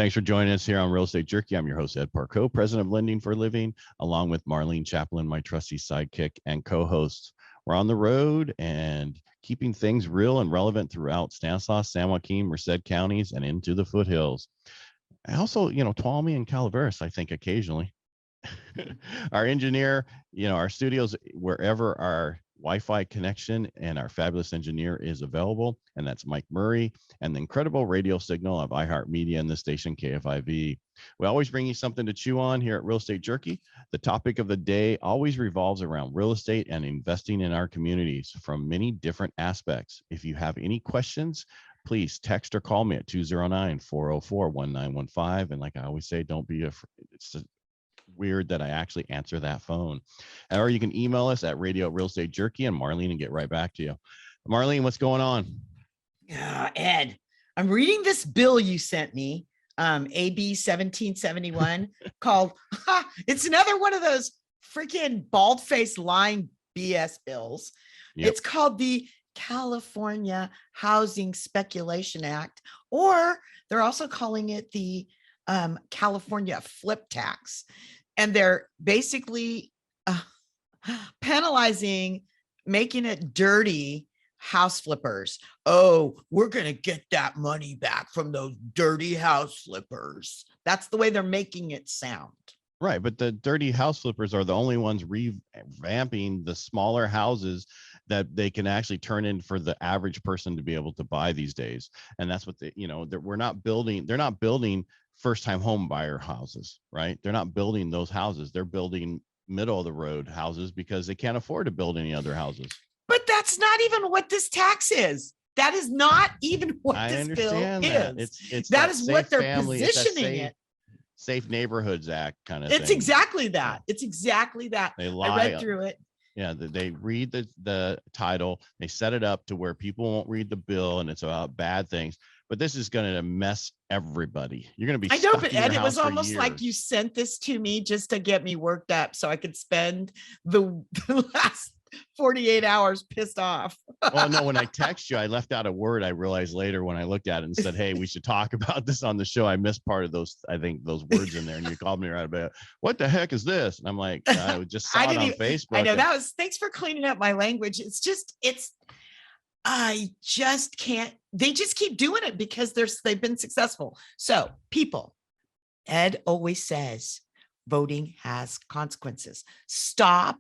Thanks for joining us here on Real Estate Jerky. I'm your host, Ed Parcaut, president of Lending for a Living, along with Marlene Chaplin, my trusty sidekick and co-host. We're on the road and keeping things real and relevant throughout Stanislaus, San Joaquin, Merced counties, and into the foothills. And also, Tuolumne and Calaveras, I think, occasionally. Our engineer, our studios, wherever our Wi-Fi connection and our fabulous engineer is available, and that's Mike Murray, and the incredible radio signal of iHeartMedia and the station KFIV. We always bring you something to chew on here at Real Estate Jerky. The topic of the day always revolves around real estate and investing in our communities from many different aspects. If you have any questions, please text or call me at 209-404-1915. And like I always say, don't be afraid. It's weird that I actually answer that phone. Or you can email us at radio@realestatejerky, and Marlene will get right back to you. Marlene, what's going on? Ed, I'm reading this bill you sent me, AB 1771, called, it's another one of those freaking bald-faced lying BS bills. Yep. It's called the California Housing Speculation Act, or they're also calling it the California flip tax. And they're basically penalizing, making it dirty house flippers. Oh, we're going to get that money back from those dirty house flippers. That's the way they're making it sound. Right. But the dirty house flippers are the only ones revamping the smaller houses that they can actually turn in for the average person to be able to buy these days. And that's what they're not building first-time home buyer houses, right? They're not building those houses. They're building middle of the road houses because they can't afford to build any other houses. But that's not even what this tax is. That is not even what this bill is. It's that is what they're positioning it. Safe Neighborhoods Act kind of thing. It's exactly that. It's exactly that. They lie. I read through it. Yeah, they read the title. They set it up to where people won't read the bill, and it's about bad things. But this is going to mess everybody. You're going to be. I know, but Ed, it was almost like you sent this to me just to get me worked up, so I could spend the last 48 hours pissed off. Well, no, when I text you, I left out a word. I realized later when I looked at it and said, "Hey, we should talk about this on the show." I missed part of those. I think those words in there, and you called me right about, "What the heck is this?" And I'm like, I just saw it on Facebook. I know that was. Thanks for cleaning up my language. I just can't. They just keep doing it because they've been successful. So people, Ed always says, voting has consequences. Stop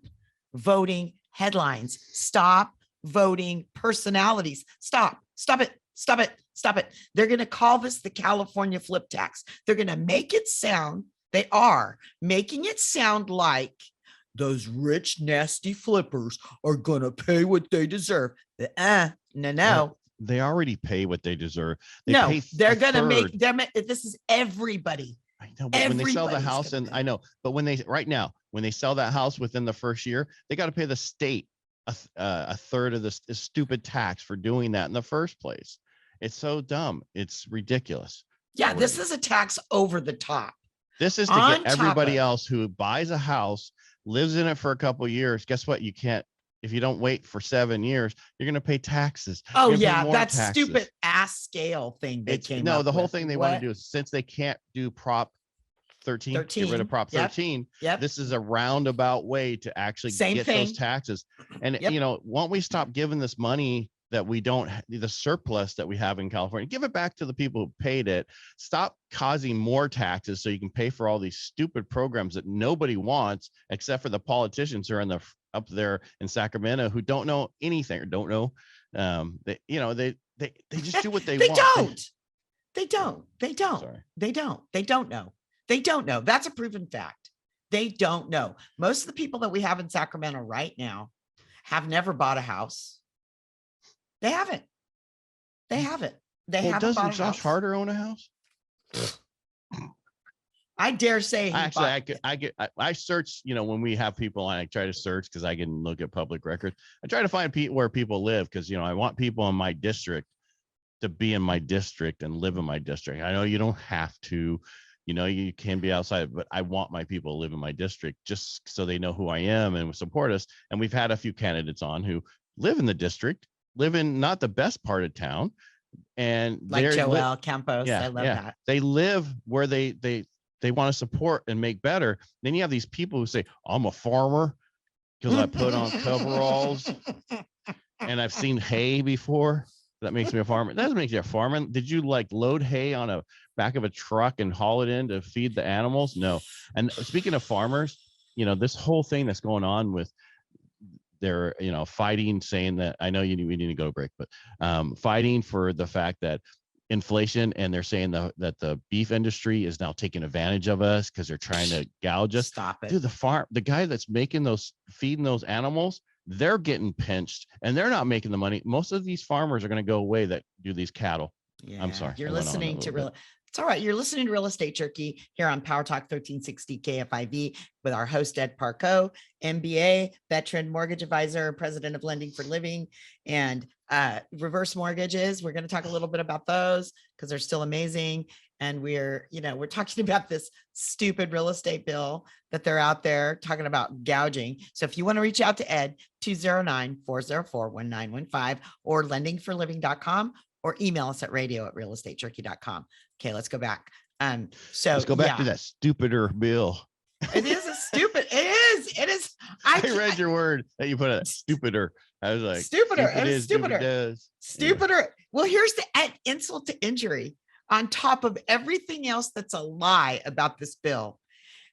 voting headlines. Stop voting personalities. Stop it. They're going to call this the California flip tax. They're going to make it sound, they are making it sound like those rich, nasty flippers are going to pay what they deserve. No. They already pay what they deserve. They're going to make them. This is everybody. I know, but when they sell the house, and I know, but when they sell that house within the first year, they got to pay the state a third of this stupid tax for doing that in the first place. It's so dumb. It's ridiculous. Yeah, this is a tax over the top. This is to get everybody else who buys a house, lives in it for a couple of years. Guess what? You can't. If you don't wait for 7 years, you're going to pay taxes. Oh yeah, that stupid ass scale thing they came up with. The whole thing they want to do is, since they can't do Prop 13, get rid of Prop 13. Yep. This is a roundabout way to actually get those taxes. And won't we stop giving this money that we don't, the surplus that we have in California, give it back to the people who paid it. Stop causing more taxes so you can pay for all these stupid programs that nobody wants except for the politicians who are up there in Sacramento who don't know anything or don't know. They just do what they want. They don't know. That's a proven fact. They don't know. Most of the people that we have in Sacramento right now have never bought a house. They haven't. Doesn't Josh Harder own a house? I dare say. I search, when we have people on, I try to search because I can look at public records. I try to find where people live because, I want people in my district to be in my district and live in my district. I know you don't have to, you can be outside, but I want my people to live in my district just so they know who I am and support us. And we've had a few candidates on who live in the district, live in not the best part of town, And like Joel Campos. Yeah, I love that. They live where they want to support and make better. Then you have these people who say, I'm a farmer because I put on coveralls and I've seen hay before. That makes me a farmer. That doesn't make you a farmer. Did you like load hay on a back of a truck and haul it in to feed the animals? No. And speaking of farmers, this whole thing that's going on with their, fighting, saying that, I know we need to go to break, but fighting for the fact that inflation, and they're saying that the beef industry is now taking advantage of us because they're trying to gouge us. Stop it. Dude, the guy that's feeding those animals, they're getting pinched and they're not making the money. Most of these farmers are going to go away that do these cattle. Yeah, I'm sorry. You're listening to It's all right. You're listening to Real Estate Jerky here on PowerTalk 1360 KFIV with our host, Ed Parcaut, MBA, veteran mortgage advisor, president of Lending for Living, and reverse mortgages. We're going to talk a little bit about those because they're still amazing. And we're talking about this stupid real estate bill that they're out there talking about gouging. So if you want to reach out to Ed, 209-404-1915 or lendingforliving.com, or email us at radio@realestatejerky.com. Okay, let's go back. So let's go back to that stupider bill. It is a stupid. It is. I read your word that you put it stupider. I was like, stupider. Stupider. Well, here's the insult to injury. On top of everything else that's a lie about this bill,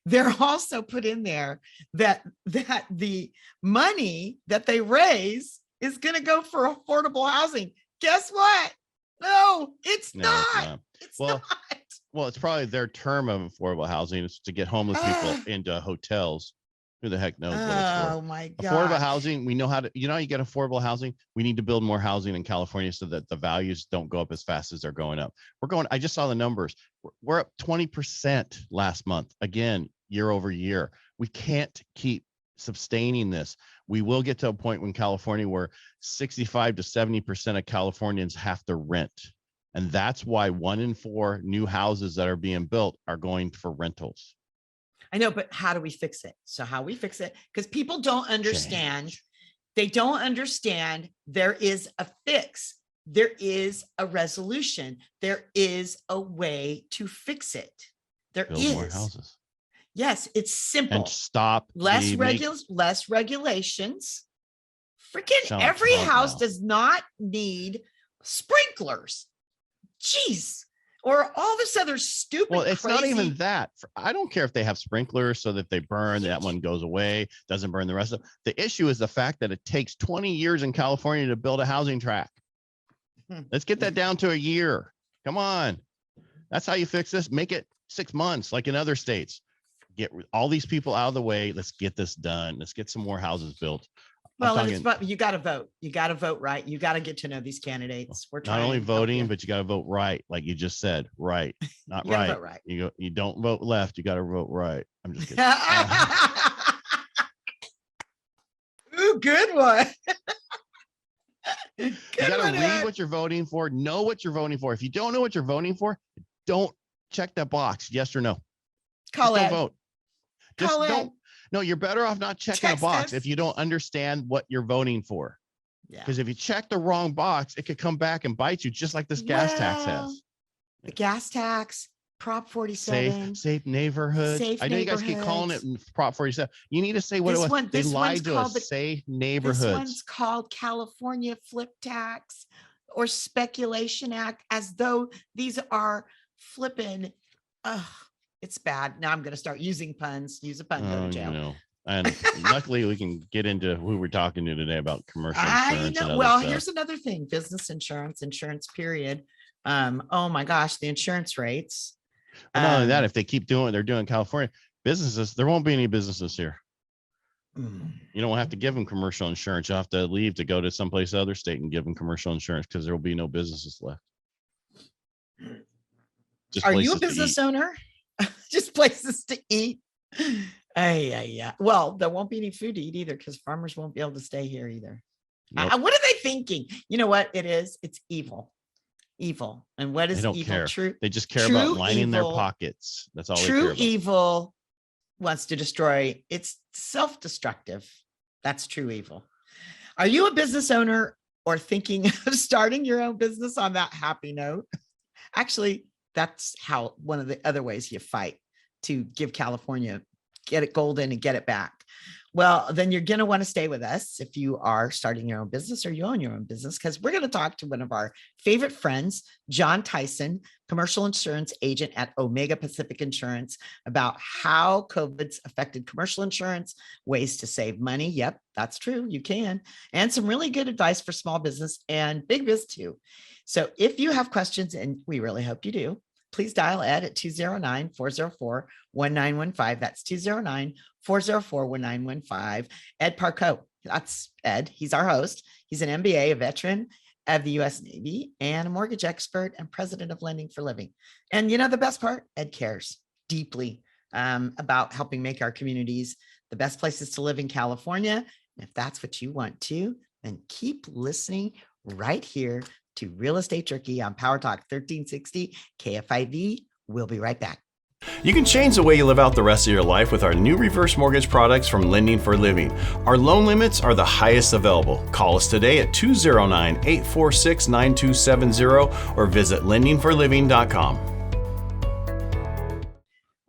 they're also put in there that the money that they raise is going to go for affordable housing. Guess what? No, it's not. It's not. Well, it's probably their term of affordable housing is to get homeless people into hotels. Who the heck knows what it's for? Oh my God. Affordable housing. We know how to, you get affordable housing. We need to build more housing in California so that the values don't go up as fast as they're going up. I just saw the numbers. We're up 20% last month. Again, year over year. We can't keep sustaining this. We will get to a point when California where 65 to 70% of Californians have to rent. And that's why 1 in 4 new houses that are being built are going for rentals. I know, but how do we fix it? So how we fix it? Because people don't understand. They don't understand there is a fix. There is a resolution. There is a way to fix it. Build more houses. Yes, it's simple. And stop less regulations. Freaking every house does not need sprinklers. Jeez. Or all this other stupid. Well, it's not even that. I don't care if they have sprinklers so that they burn, that one goes away, doesn't burn the rest of them. The issue is the fact that it takes 20 years in California to build a housing tract. Let's get that down to a year. Come on. That's how you fix this. Make it 6 months like in other states. Get all these people out of the way. Let's get this done. Let's get some more houses built. Well, you got to vote. You got to vote right. You got to get to know these candidates. We're not only voting, but you got to vote right, like you just said. Right, not you right. Vote right. You don't vote left. You got to vote right. I'm just kidding. Ooh, good one. You got to read what you're voting for. Know what you're voting for. If you don't know what you're voting for, don't check that box. Yes or no. Don't vote. Just don't. No, you're better off not checking a box if you don't understand what you're voting for. Yeah. Because if you check the wrong box, it could come back and bite you, just like this gas tax has. The gas tax, Prop 47. Safe neighborhoods. I know you guys keep calling it Prop 47. You need to say what it was. They lied to us. Safe neighborhoods. This one's called California Flip Tax or Speculation Act, as though these are flipping. It's bad. Now I'm going to start using puns. Use a pun, go to jail. And luckily we can get into who we're talking to today about commercial insurance. I know. Well, here's another thing. Business insurance period. Oh my gosh, the insurance rates. Not only that, if they keep doing what they're doing in California, businesses, there won't be any businesses here. You don't have to give them commercial insurance. You have to leave to go to someplace other state and give them commercial insurance because there will be no businesses left. Are you a business owner? Just places to eat. Yeah. Well, there won't be any food to eat either because farmers won't be able to stay here either. Nope. What are they thinking? You know what it is? It's evil. And what is evil? Care. True. They just care about lining their pockets. That's all. True evil wants to destroy. It's self-destructive. That's true evil. Are you a business owner or thinking of starting your own business on that happy note, actually, that's how one of the other ways you fight to give California, get it golden and get it back. Well, then you're going to want to stay with us if you are starting your own business or you own your own business, because we're going to talk to one of our favorite friends, Jon Theisen, commercial insurance agent at Omega Pacific Insurance, about how COVID's affected commercial insurance, ways to save money. Yep, that's true. You can. And some really good advice for small business and big biz too. So if you have questions, and we really hope you do, please dial Ed at 209-404-1915. That's 209-404-1915. Ed Parcaut, that's Ed. He's our host. He's an MBA, a veteran of the U.S. Navy, and a mortgage expert and president of Lending for Living. And you know, the best part, Ed cares deeply about helping make our communities the best places to live in California. And if that's what you want to, then keep listening right here to Real Estate Jerky on PowerTalk 1360 KFIV. We'll be right back. You can change the way you live out the rest of your life with our new reverse mortgage products from Lending for Living. Our loan limits are the highest available. Call us today at 209-846-9270 or visit lendingforliving.com.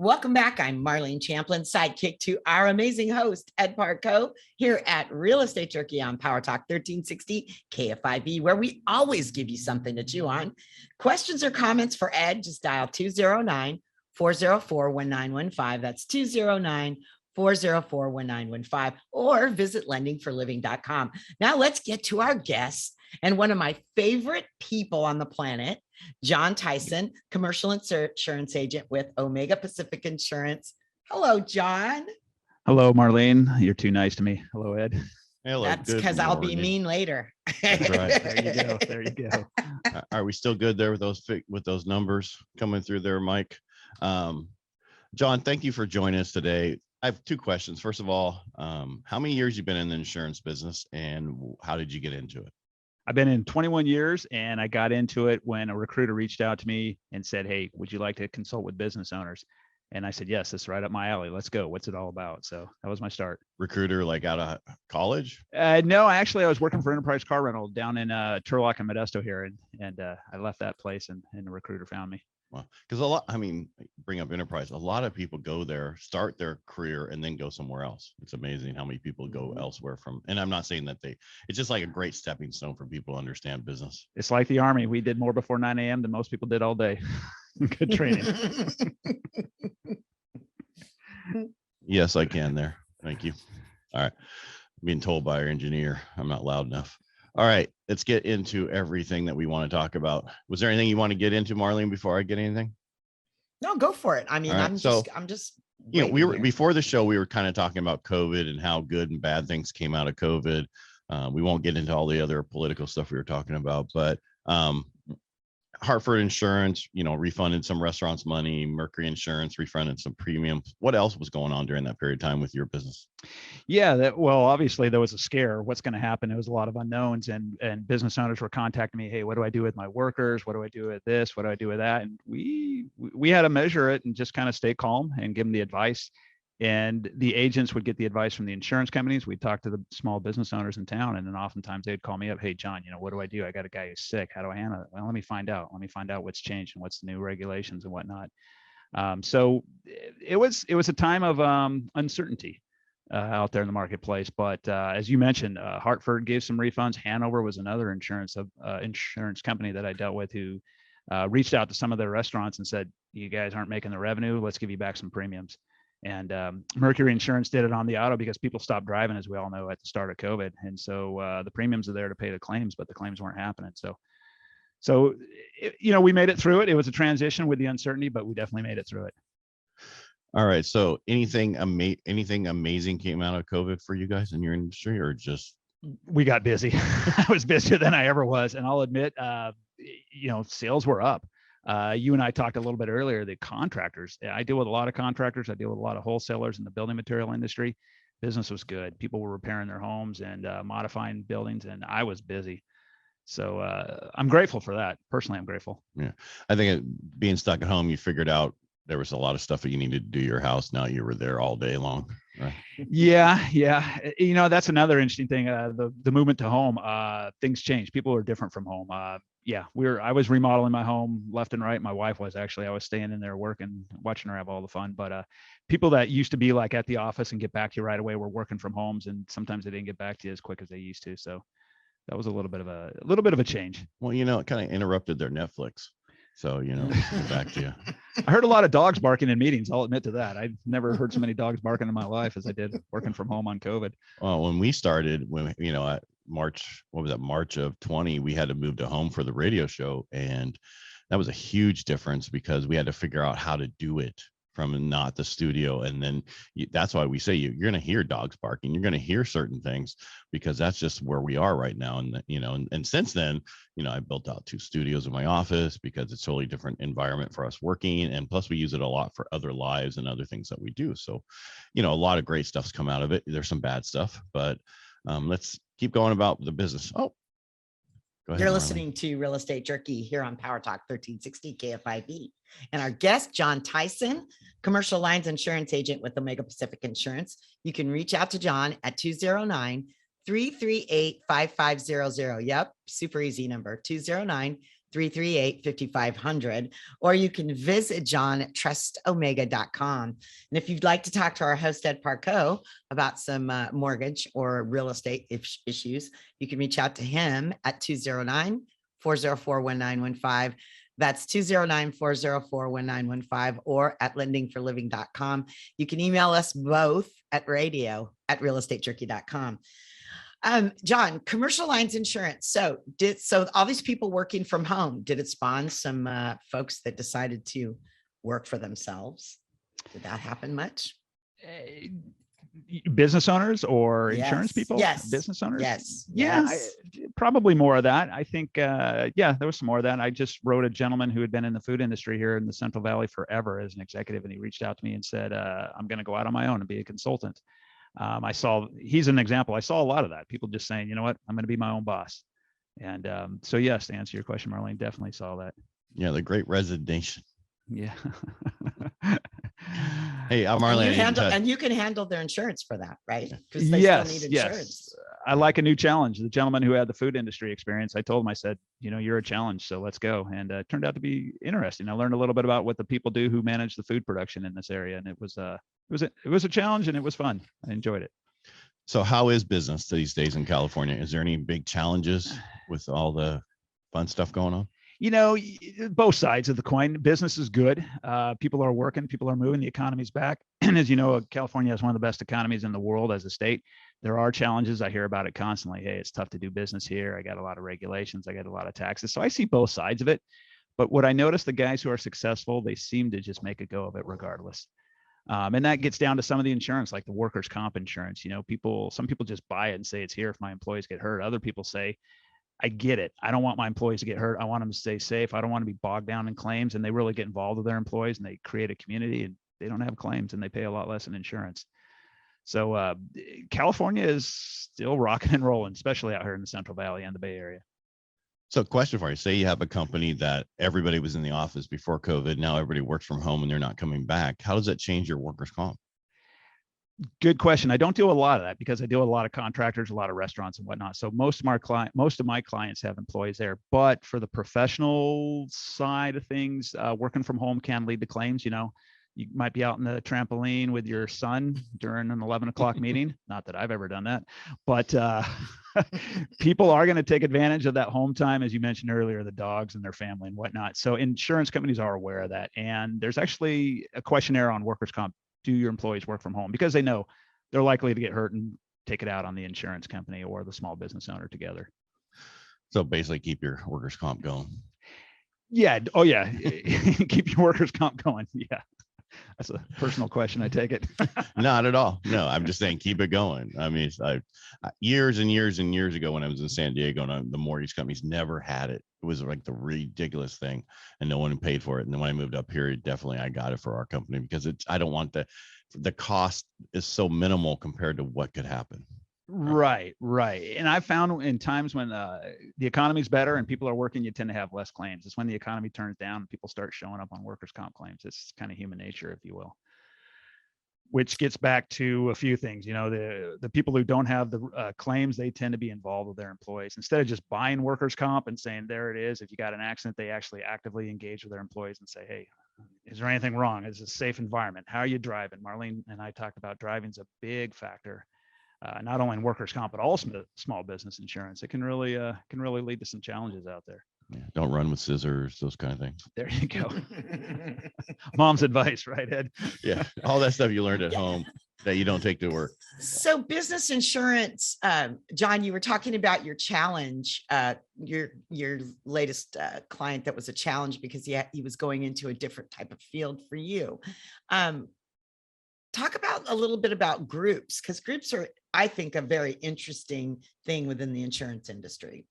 Welcome back. I'm Marlene Champlin, sidekick to our amazing host, Ed Parcaut, here at Real Estate Jerky on PowerTalk 1360 KFIV, where we always give you something to chew on. Questions or comments for Ed, just dial 209-404-1915. That's 209-404-1915, or visit lendingforliving.com. Now let's get to our guest and one of my favorite people on the planet, Jon Theisen, commercial insurance agent with Omega Pacific Insurance. Hello, Jon. Hello, Marlene. You're too nice to me. Hello, Ed. Hello. That's because I'll be mean later. That's right. There you go. There you go. Are we still good there with those numbers coming through there, Mike? Jon, thank you for joining us today. I have two questions. First of all, how many years you been in the insurance business, and how did you get into it? I've been in 21 years, and I got into it when a recruiter reached out to me and said, "Hey, would you like to consult with business owners?" And I said, "Yes, this is right up my alley. Let's go. What's it all about?" So that was my start. Recruiter, like out of college? No, actually, I was working for Enterprise Car Rental down in Turlock and Modesto here, and I left that place, and the recruiter found me. Well, because bring up Enterprise. A lot of people go there, start their career, and then go somewhere else. It's amazing how many people go elsewhere from. And I'm not saying that it's just like a great stepping stone for people to understand business. It's like the Army. We did more before 9 a.m. than most people did all day. Good training. Yes, I can there. Thank you. All right. Being told by our engineer, I'm not loud enough. All right, let's get into everything that we want to talk about. Was there anything you want to get into, Marlene, before I get anything? No, go for it. I mean, right, I'm just, you know, we were before the show, we were kind of talking about COVID and how good and bad things came out of COVID. We won't get into all the other political stuff we were talking about, but Hartford Insurance, you know, refunded some restaurants money, Mercury Insurance refunded some premiums. What else was going on during that period of time with your business? Yeah, well, obviously there was a scare. What's going to happen? There was a lot of unknowns, and business owners were contacting me. Hey, what do I do with my workers? What do I do with this? What do I do with that? And we had to measure it and just kind of stay calm and give them the advice. And the agents would get the advice from the insurance companies. We'd talk to the small business owners in town. And then oftentimes they'd call me up. Hey, Jon, you know, what do I do? I got a guy who's sick. How do I handle it? Well, let me find out. Let me find out what's changed and what's the new regulations and whatnot. So it was a time of uncertainty out there in the marketplace. But as you mentioned, Hartford gave some refunds. Hanover was another insurance company that I dealt with who reached out to some of their restaurants and said, you guys aren't making the revenue. Let's give you back some premiums. And Mercury Insurance did it on the auto because people stopped driving, as we all know, at the start of COVID. And so the premiums are there to pay the claims, but the claims weren't happening. So you know, we made it through it. It was a transition with the uncertainty, but we definitely made it through it. All right. So anything amazing came out of COVID for you guys in your industry, or just? We got busy. I was busier than I ever was. And I'll admit, you know, sales were up. You and I talked a little bit earlier, the contractors. I deal with a lot of contractors. I deal with a lot of wholesalers in the building material industry. Business was good. People were repairing their homes and modifying buildings, and I was busy. So I'm grateful for that. Personally, I'm grateful. Yeah. I think being stuck at home, you figured out there was a lot of stuff that you needed to do your house. Now you were there all day long. Right? Yeah. That's another interesting thing. The movement to home, things change. People are different from home. I was remodeling my home left and right. My wife was actually, I was staying in there working, watching her have all the fun. But people that used to be like at the office and get back to you right away were working from homes, and sometimes they didn't get back to you as quick as they used to. So that was a little bit of a change. Well, it kind of interrupted their Netflix. So, get back to you. I heard a lot of dogs barking in meetings. I'll admit to that. I never heard so many dogs barking in my life as I did working from home on COVID. Well, when we started, at March of 20, we had to move to home for the radio show. And that was a huge difference because we had to figure out how to do it from not the studio. And then that's why we say you're going to hear dogs barking. You're going to hear certain things because that's just where we are right now. And, and since then, I built out 2 studios in my office because it's a totally different environment for us working. And plus we use it a lot for other lives and other things that we do. So, a lot of great stuff's come out of it. There's some bad stuff, but let's keep going about the business. Oh, go ahead, You're Marlene. listening to Real Estate Jerky here on PowerTalk 1360 KFIV. And our guest, Jon Theisen, commercial lines insurance agent with Omega Pacific Insurance. You can reach out to Jon at 209-338-5500. Yep, super easy number, 209-338-5500. Or you can visit Jon at trustomega.com. And if you'd like to talk to our host, Ed Parcaut, about some mortgage or real estate issues, you can reach out to him at 209-404-1915. That's 209-404-1915 or at lendingforliving.com. You can email us both at radio@realestatejerky.com. Jon, commercial lines insurance. So all these people working from home, did it spawn some folks that decided to work for themselves? Did that happen much? Business owners or insurance people? Yes. Business owners? Yes. Yeah, Yes. probably more of that. I think, there was some more of that. I just wrote a gentleman who had been in the food industry here in the Central Valley forever as an executive, and he reached out to me and said, I'm going to go out on my own and be a consultant. He's an example. I saw a lot of that. People just saying, you know what, I'm going to be my own boss. And so yes, to answer your question, Marlene, definitely saw that. Yeah, the great resignation. Yeah. Hey, I'm Marlene. And you can handle their insurance for that, right? Because they still need insurance. Yes. I like a new challenge. The gentleman who had the food industry experience, I told him, I said, you're a challenge, so let's go. And it turned out to be interesting. I learned a little bit about what the people do who manage the food production in this area, and it was a challenge, and it was fun. I enjoyed it. So how is business these days in California? Is there any big challenges with all the fun stuff going on? Both sides of the coin. Business is good. People are working, people are moving, the economy's back. And as you know, California has one of the best economies in the world as a state. There are challenges. I hear about it constantly. Hey, it's tough to do business here. I got a lot of regulations. I got a lot of taxes. So I see both sides of it. But what I noticed, the guys who are successful, they seem to just make a go of it regardless. And that gets down to some of the insurance, like the workers' comp insurance. Some people just buy it and say it's here if my employees get hurt. Other people say, I get it. I don't want my employees to get hurt. I want them to stay safe. I don't want to be bogged down in claims. And they really get involved with their employees, and they create a community, and they don't have claims, and they pay a lot less in insurance. So California is still rocking and rolling, especially out here in the Central Valley and the Bay Area. So question for you, say you have a company that everybody was in the office before COVID. Now everybody works from home and they're not coming back. How does that change your workers' comp? Good question. I don't do a lot of that because I deal with a lot of contractors, a lot of restaurants and whatnot. So most of my clients have employees there, but for the professional side of things, working from home can lead to claims. You might be out in the trampoline with your son during an 11 o'clock meeting. Not that I've ever done that, but people are going to take advantage of that home time, as you mentioned earlier, the dogs and their family and whatnot. So insurance companies are aware of that. And there's actually a questionnaire on workers' comp. Do your employees work from home? Because they know they're likely to get hurt and take it out on the insurance company or the small business owner together. So basically keep your workers' comp going. Yeah. Oh yeah. Keep your workers' comp going. Yeah. That's a personal question. I take it. Not at all. No, I'm just saying, keep it going. I mean, years and years and years ago when I was in San Diego, and the mortgage companies never had it. It was like the ridiculous thing, and no one paid for it. And then when I moved up here, definitely I got it for our company because I don't want the cost is so minimal compared to what could happen. Right. And I found in times when the economy's better and people are working, you tend to have less claims. It's when the economy turns down and people start showing up on workers' comp claims. It's kind of human nature, if you will. Which gets back to a few things. The people who don't have the claims, they tend to be involved with their employees. Instead of just buying workers' comp and saying, there it is, if you got an accident, they actually actively engage with their employees and say, hey, is there anything wrong? Is it a safe environment? How are you driving? Marlene and I talked about driving's a big factor, not only in workers' comp, but all small business insurance. It can really lead to some challenges out there. Yeah, don't run with scissors, those kind of things. There you go. Mom's advice, right, Ed? Yeah, all that stuff you learned at home that you don't take to work. So business insurance, Jon, you were talking about your challenge, your latest client that was a challenge because he was going into a different type of field for you. Talk about a little bit about groups, because groups are, I think, a very interesting thing within the insurance industry.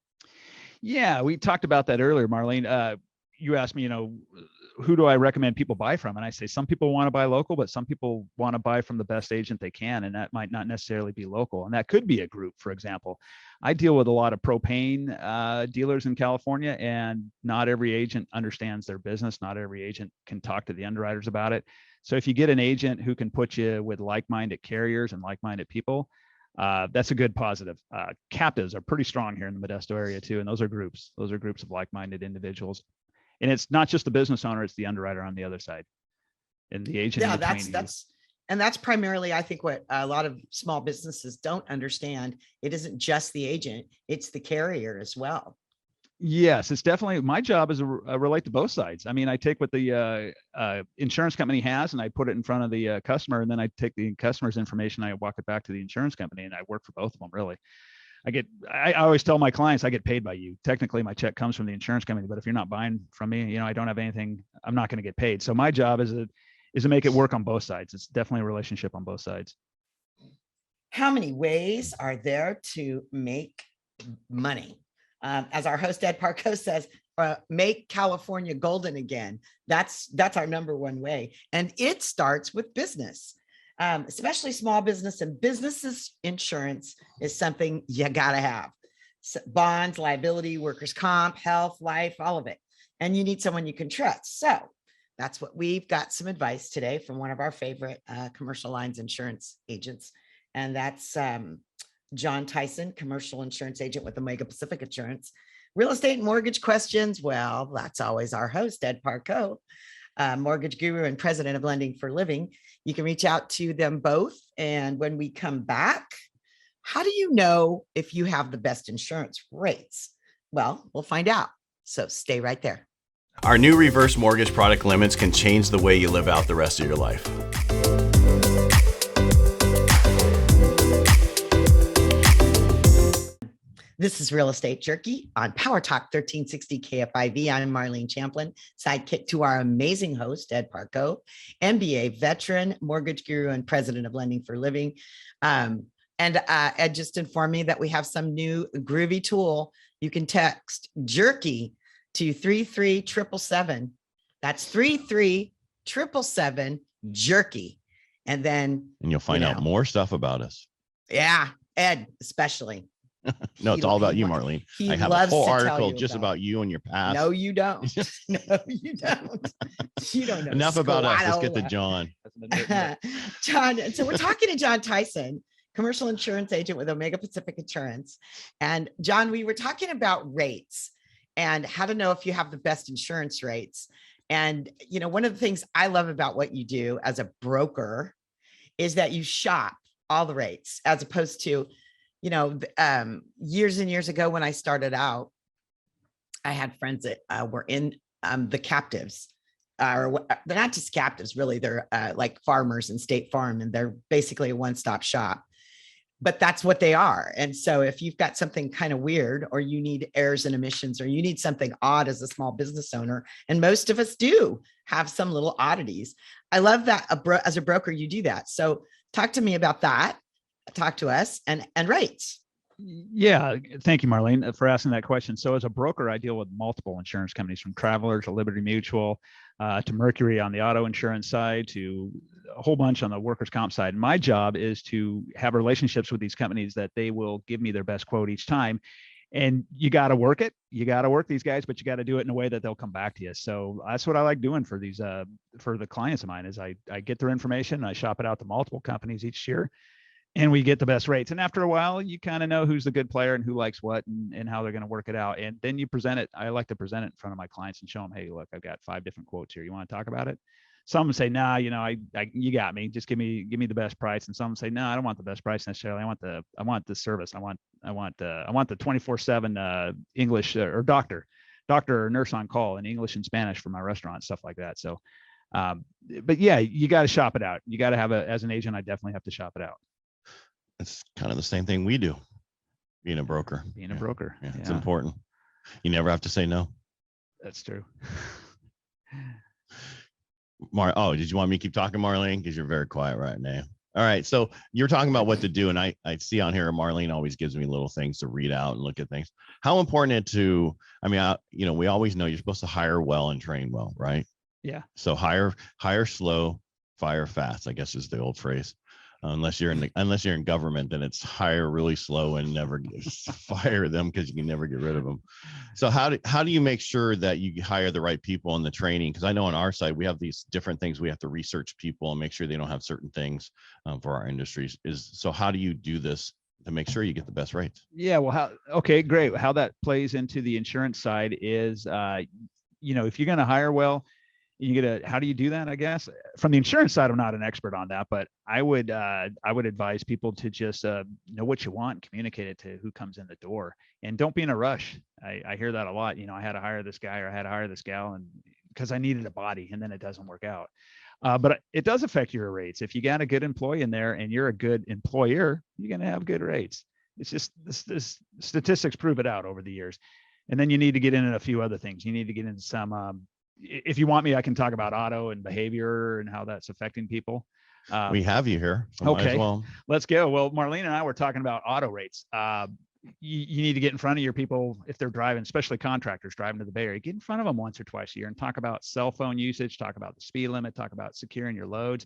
Yeah, we talked about that earlier, Marlene. You asked me, who do I recommend people buy from? And I say some people want to buy local, but some people want to buy from the best agent they can. And that might not necessarily be local. And that could be a group, for example. I deal with a lot of propane dealers in California, and not every agent understands their business. Not every agent can talk to the underwriters about it. So if you get an agent who can put you with like-minded carriers and like-minded people, that's a good positive. Captives are pretty strong here in the Modesto area too. And those are groups of like-minded individuals. And it's not just the business owner, it's the underwriter on the other side and the agent. Yeah, that's primarily, I think, what a lot of small businesses don't understand. It isn't just the agent, it's the carrier as well. Yes, it's definitely my job is to relate to both sides. I mean, I take what the insurance company has and I put it in front of the customer, and then I take the customer's information, I walk it back to the insurance company, and I work for both of them, really. I always tell my clients, I get paid by you. Technically, my check comes from the insurance company, but if you're not buying from me, I don't have anything, I'm not going to get paid. So my job is to make it work on both sides. It's definitely a relationship on both sides. How many ways are there to make money? As our host, Ed Parcaut, says, make California golden again. That's our number one way. And it starts with business, especially small business, and businesses insurance is something you got to have. So bonds, liability, workers' comp, health, life, all of it. And you need someone you can trust. So that's what we've got some advice today from one of our favorite commercial lines insurance agents. And that's Jon Theisen, commercial insurance agent with Omega Pacific Insurance. Real estate and mortgage questions, well, that's always our host, Ed Parcaut, mortgage guru and president of Lending for Living. You can reach out to them both. And when we come back, how do you know if you have the best insurance rates? Well, we'll find out. So stay right there. Our new reverse mortgage product limits can change the way you live out the rest of your life. This is Real Estate Jerky on PowerTalk 1360 KFIV. I'm Marlene Champlin, sidekick to our amazing host, Ed Parcaut, MBA veteran, mortgage guru, and president of Lending for Living. Ed just informed me that we have some new groovy tool. You can text Jerky to 33777. That's 33777 Jerky. And you'll find out more stuff about us. Yeah, Ed, especially. No, it's all about you, Marlene. I have a whole article just about you and your past. No, you don't. No, you don't. You don't know. Enough about us. Let's get to Jon. Jon. So we're talking to Jon Theisen, commercial insurance agent with Omega Pacific Insurance. And Jon, we were talking about rates and how to know if you have the best insurance rates. And, one of the things I love about what you do as a broker is that you shop all the rates, as opposed to, years and years ago when I started out, I had friends that were in the captives, or they're not just captives, really. They're like farmers and State Farm, and they're basically a one-stop shop. But that's what they are. And so if you've got something kind of weird, or you need errors and omissions, or you need something odd as a small business owner, and most of us do have some little oddities. I love that as a broker, you do that. So talk to me about that. Talk to us and rates. Yeah. Thank you, Marlene, for asking that question. So as a broker, I deal with multiple insurance companies, from Travelers to Liberty Mutual, to Mercury on the auto insurance side, to a whole bunch on the workers' comp side. My job is to have relationships with these companies that they will give me their best quote each time. And you got to work it. You got to work these guys, but you got to do it in a way that they'll come back to you. So that's what I like doing for these, for the clients of mine is I get their information. I shop it out to multiple companies each year and we get the best rates. And after a while, you kind of know who's the good player and who likes what and how they're going to work it out. And then you present it. I like to present it in front of my clients and show them, hey, look, I've got 5 different quotes here. You want to talk about it? Some say, nah, you know, you got me. Just give me the best price. And some say, no, I don't want the best price necessarily. I want the service. I want the 24/7 English or doctor or nurse on call in English and Spanish for my restaurant, stuff like that. So, but yeah, you got to shop it out. You got to have as an agent, I definitely have to shop it out. It's kind of the same thing we do, being a broker. Being a broker. Yeah, it's important. You never have to say no. That's true. Did you want me to keep talking, Marlene? Because you're very quiet right now. All right. So you're talking about what to do. And I see on here, Marlene always gives me little things to read out and look at things. How important it to, we always know you're supposed to hire well and train well, right? Yeah. So hire slow, fire fast, I guess is the old phrase. Unless you're in government, then it's hire really slow and never fire them because you can never get rid of them. So how do you make sure that you hire the right people in the training? Because I know on our side we have these different things we have to research people and make sure they don't have certain things for our industries. So how do you do this to make sure you get the best rates? Yeah. Well, okay, great. How that plays into the insurance side is, if you're going to hire well, how do you do that? I guess from the insurance side, I'm not an expert on that, but I would advise people to just know what you want, and communicate it to who comes in the door, and don't be in a rush. I hear that a lot. I had to hire this guy or I had to hire this gal, and because I needed a body, and then it doesn't work out. But it does affect your rates. If you got a good employee in there and you're a good employer, you're going to have good rates. It's just this statistics prove it out over the years. And then you need to get into a few other things. You need to get into some. If you want me, I can talk about auto and behavior and how that's affecting people. We have you here. So okay, well. Let's go. Well, Marlene and I were talking about auto rates. You need to get in front of your people if they're driving, especially contractors driving to the Bay Area. Get in front of them once or twice a year and talk about cell phone usage, talk about the speed limit, talk about securing your loads.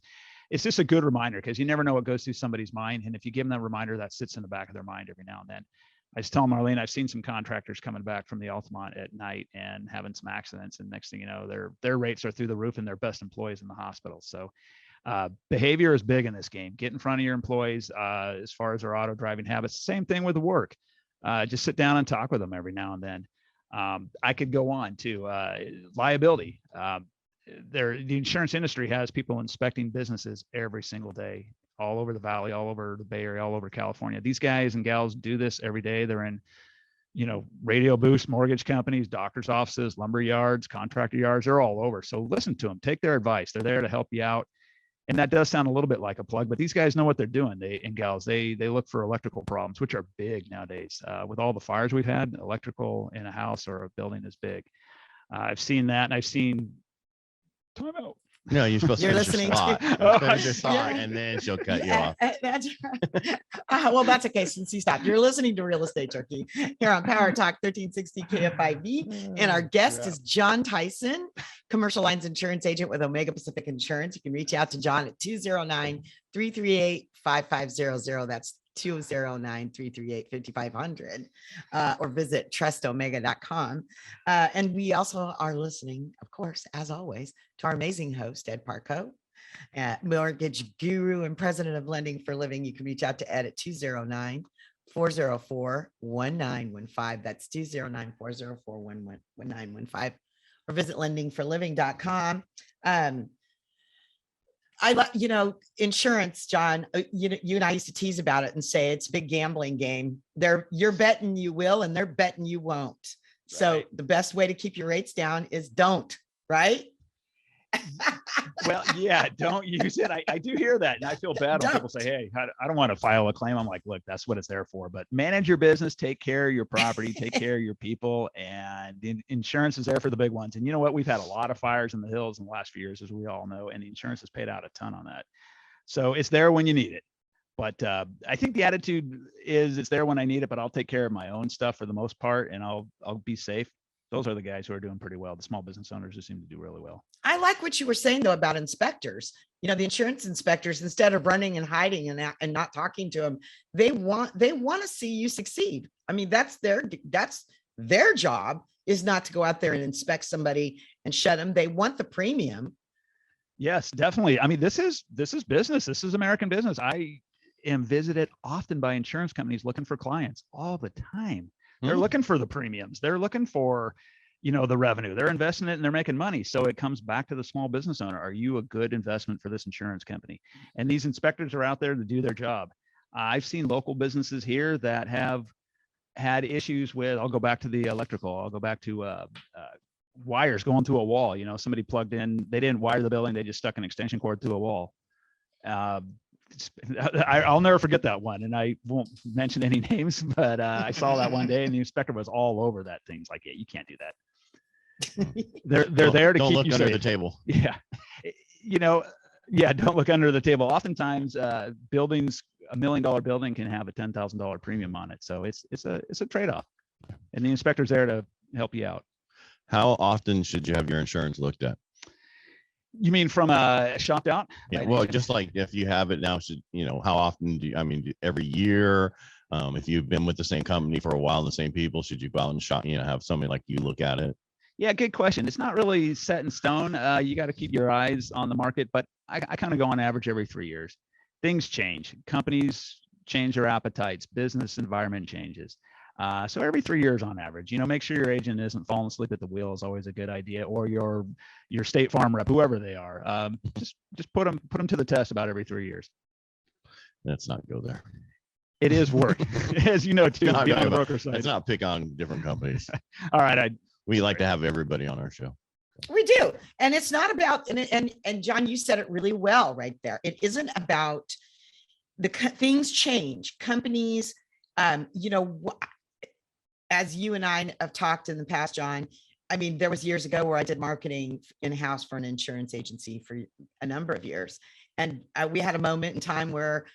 It's just a good reminder because you never know what goes through somebody's mind. And if you give them that reminder, that sits in the back of their mind every now and then. I was telling Marlene, I've seen some contractors coming back from the Altamont at night and having some accidents. And next thing you know, their rates are through the roof and their best employees in the hospital. So behavior is big in this game. Get in front of your employees as far as their auto driving habits. Same thing with the work. Just sit down and talk with them every now and then. I could go on to liability. The insurance industry has people inspecting businesses every single day, all over the valley, all over the Bay Area, all over California. These guys and gals do this every day. They're in, radio booths, mortgage companies, doctors' offices, lumber yards, contractor yards. They're all over. So listen to them, take their advice. They're there to help you out. And that does sound a little bit like a plug, but these guys know what they're doing. They look for electrical problems, which are big nowadays. With all the fires we've had, electrical in a house or a building is big. I've seen that, and I've seen time out. No, you're supposed to finish listening your thought. to- Finish your thought, and then she'll cut you off. That's right. Well, that's okay since you stopped. You're listening to Real Estate Jerky here on PowerTalk 1360 KFIV. And our guest is Jon Theisen, commercial lines insurance agent with Omega Pacific Insurance. You can reach out to Jon at 209-338-5500. That's 209-338-5500 or visit trustomega.com. And we also are listening, of course, as always, to our amazing host, Ed Parcaut, mortgage guru and president of Lending for Living. You can reach out to Ed at 209-404-1915. That's 209-404-1915 or visit lendingforliving.com. Insurance, Jon, you and I used to tease about it and say it's a big gambling game. You're betting you will, and they're betting you won't. Right. So the best way to keep your rates down is don't, right? Well, yeah, don't use it. I do hear that. And I feel bad when people say, hey, I don't want to file a claim. I'm like, look, that's what it's there for. But manage your business, take care of your property, take care of your people. And the insurance is there for the big ones. And you know what? We've had a lot of fires in the hills in the last few years, as we all know, and the insurance has paid out a ton on that. So it's there when you need it. But I think the attitude is it's there when I need it, but I'll take care of my own stuff for the most part, and I'll be safe. Those are the guys who are doing pretty well. The small business owners who seem to do really well. I like what you were saying though about inspectors. The insurance inspectors, instead of running and hiding and not talking to them, they want to see you succeed. I mean, that's their job, is not to go out there and inspect somebody and shut them. They want the premium. Yes, definitely. I mean, this is business. This is American business. I am visited often by insurance companies looking for clients all the time. They're looking for the premiums. They're looking for, the revenue. They're investing it and they're making money. So it comes back to the small business owner. Are you a good investment for this insurance company? And these inspectors are out there to do their job. I've seen local businesses here that have had issues with, I'll go back to the electrical. I'll go back to wires going through a wall. Somebody plugged in, they didn't wire the building. They just stuck an extension cord through a wall. I'll never forget that one, and I won't mention any names, but I saw that one day, and the inspector was all over that thing. It's like, yeah, you can't do that. They're there to don't keep look you under safe. the table. Yeah, don't look under the table. Oftentimes, buildings, $1 million building can have a $10,000 premium on it, so it's a trade-off, and the inspector's there to help you out. How often should you have your insurance looked at? You mean from shopped out? Yeah, well, just like if you have it now, how often every year? If you've been with the same company for a while, the same people, should you go out and shop, have somebody like you look at it? Yeah, good question. It's not really set in stone. You got to keep your eyes on the market, but I kind of go on average every 3 years. Things change. Companies change their appetites. Business environment changes. So every 3 years on average, make sure your agent isn't falling asleep at the wheel is always a good idea, or your State Farm rep, whoever they are. Just put them to the test about every 3 years. Let's not go there. It is work, as you know, too. No, being on the broker side. Let's not pick on different companies. All right. We like to have everybody on our show. We do. And it's not about, and John, you said it really well right there. It isn't about things change. Companies, as you and I have talked in the past, John, there was years ago where I did marketing in-house for an insurance agency for a number of years. And we had a moment in time where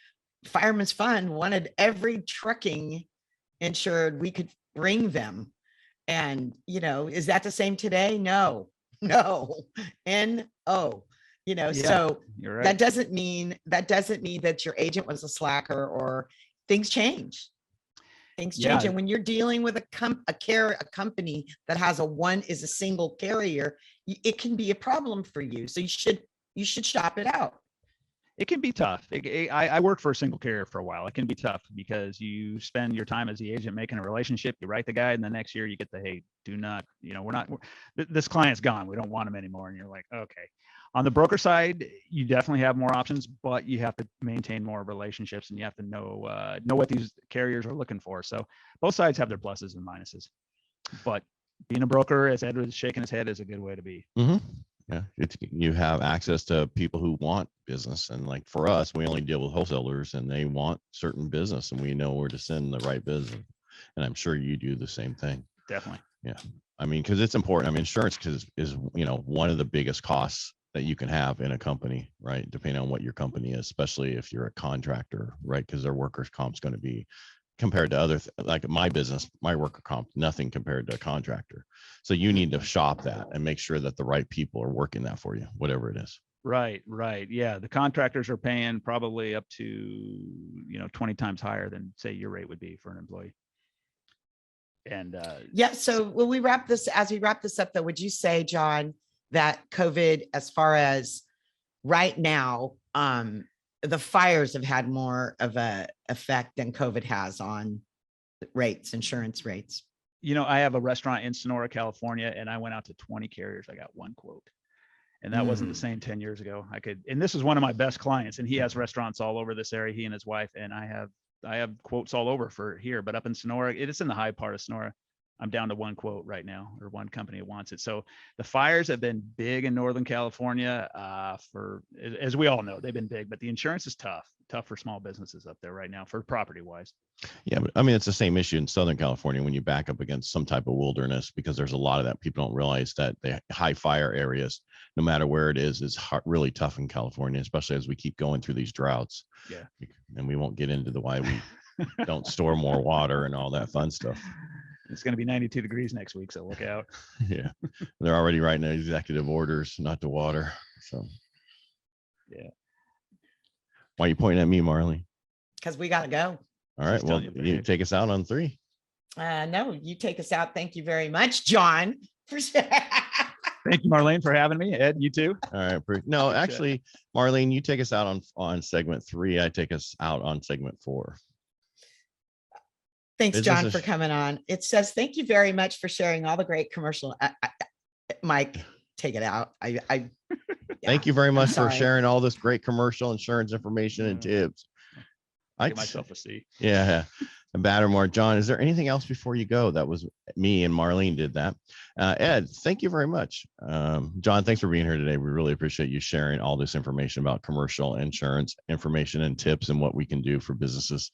Fireman's Fund wanted every trucking insured we could bring them. And, is that the same today? No, N-O, so you're right. that doesn't mean that your agent was a slacker, or things change. Things change. Yeah. And when you're dealing with a company that has is a single carrier, it can be a problem for you. So you should shop it out. It can be tough. I worked for a single carrier for a while. It can be tough because you spend your time as the agent making a relationship. You write the guy, and the next year you get hey, do not, this client's gone. We don't want him anymore. And you're like, okay. On the broker side, you definitely have more options, but you have to maintain more relationships, and you have to know what these carriers are looking for. So both sides have their pluses and minuses. But being a broker, as Ed was shaking his head, is a good way to be. Mm-hmm. Yeah, you have access to people who want business, and like for us, we only deal with wholesalers, and they want certain business, and we know where to send the right business. And I'm sure you do the same thing. Definitely. Yeah, because it's important. Insurance is one of the biggest costs that you can have in a company, right? Depending on what your company is, especially if you're a contractor, right? Because their workers' comp is going to be compared to other like my business, my worker comp, nothing compared to a contractor. So you need to shop that and make sure that the right people are working that for you, whatever it is. Right. Yeah. The contractors are paying probably up to, 20 times higher than say your rate would be for an employee. And yeah. So when we wrap this up though, would you say, John, that COVID, as far as right now, the fires have had more of a effect than COVID has on insurance rates? I have a restaurant in Sonora, California, and I went out to 20 carriers. I got one quote, and that wasn't the same 10 years ago. And this is one of my best clients, and he has restaurants all over this area, he and his wife, and I have quotes all over for here, but up in Sonora, it's in the high part of Sonora. I'm down to one quote right now, or one company that wants it. So the fires have been big in Northern California as we all know, they've been big, but the insurance is tough for small businesses up there right now for property wise. Yeah, but it's the same issue in Southern California when you back up against some type of wilderness, because there's a lot of that. People don't realize that the high fire areas, no matter where it is really tough in California, especially as we keep going through these droughts. Yeah. And we won't get into why we don't store more water and all that fun stuff. It's going to be 92 degrees next week, so look out. Yeah. They're already writing executive orders not to water. So, yeah. Why are you pointing at me, Marlene? Because we got to go. All right. She's Well, telling you, you babe. take us out on 3. No, you take us out. Thank you very much, John. Thank you, Marlene, for having me. Ed, you too. All right. No, actually, Marlene, you take us out on segment 3. I take us out on segment 4. Thanks, Business John, is- for coming on. It says, thank you very much for sharing all the great commercial. Mike, take it out. Thank you very much for sorry. sharing all this great commercial insurance information and tips. I give myself a C. Yeah. And Battermore. John, is there anything else before you go? That was me and Marlene did that. Ed, thank you very much. John, thanks for being here today. We really appreciate you sharing all this information about commercial insurance information and tips and what we can do for businesses.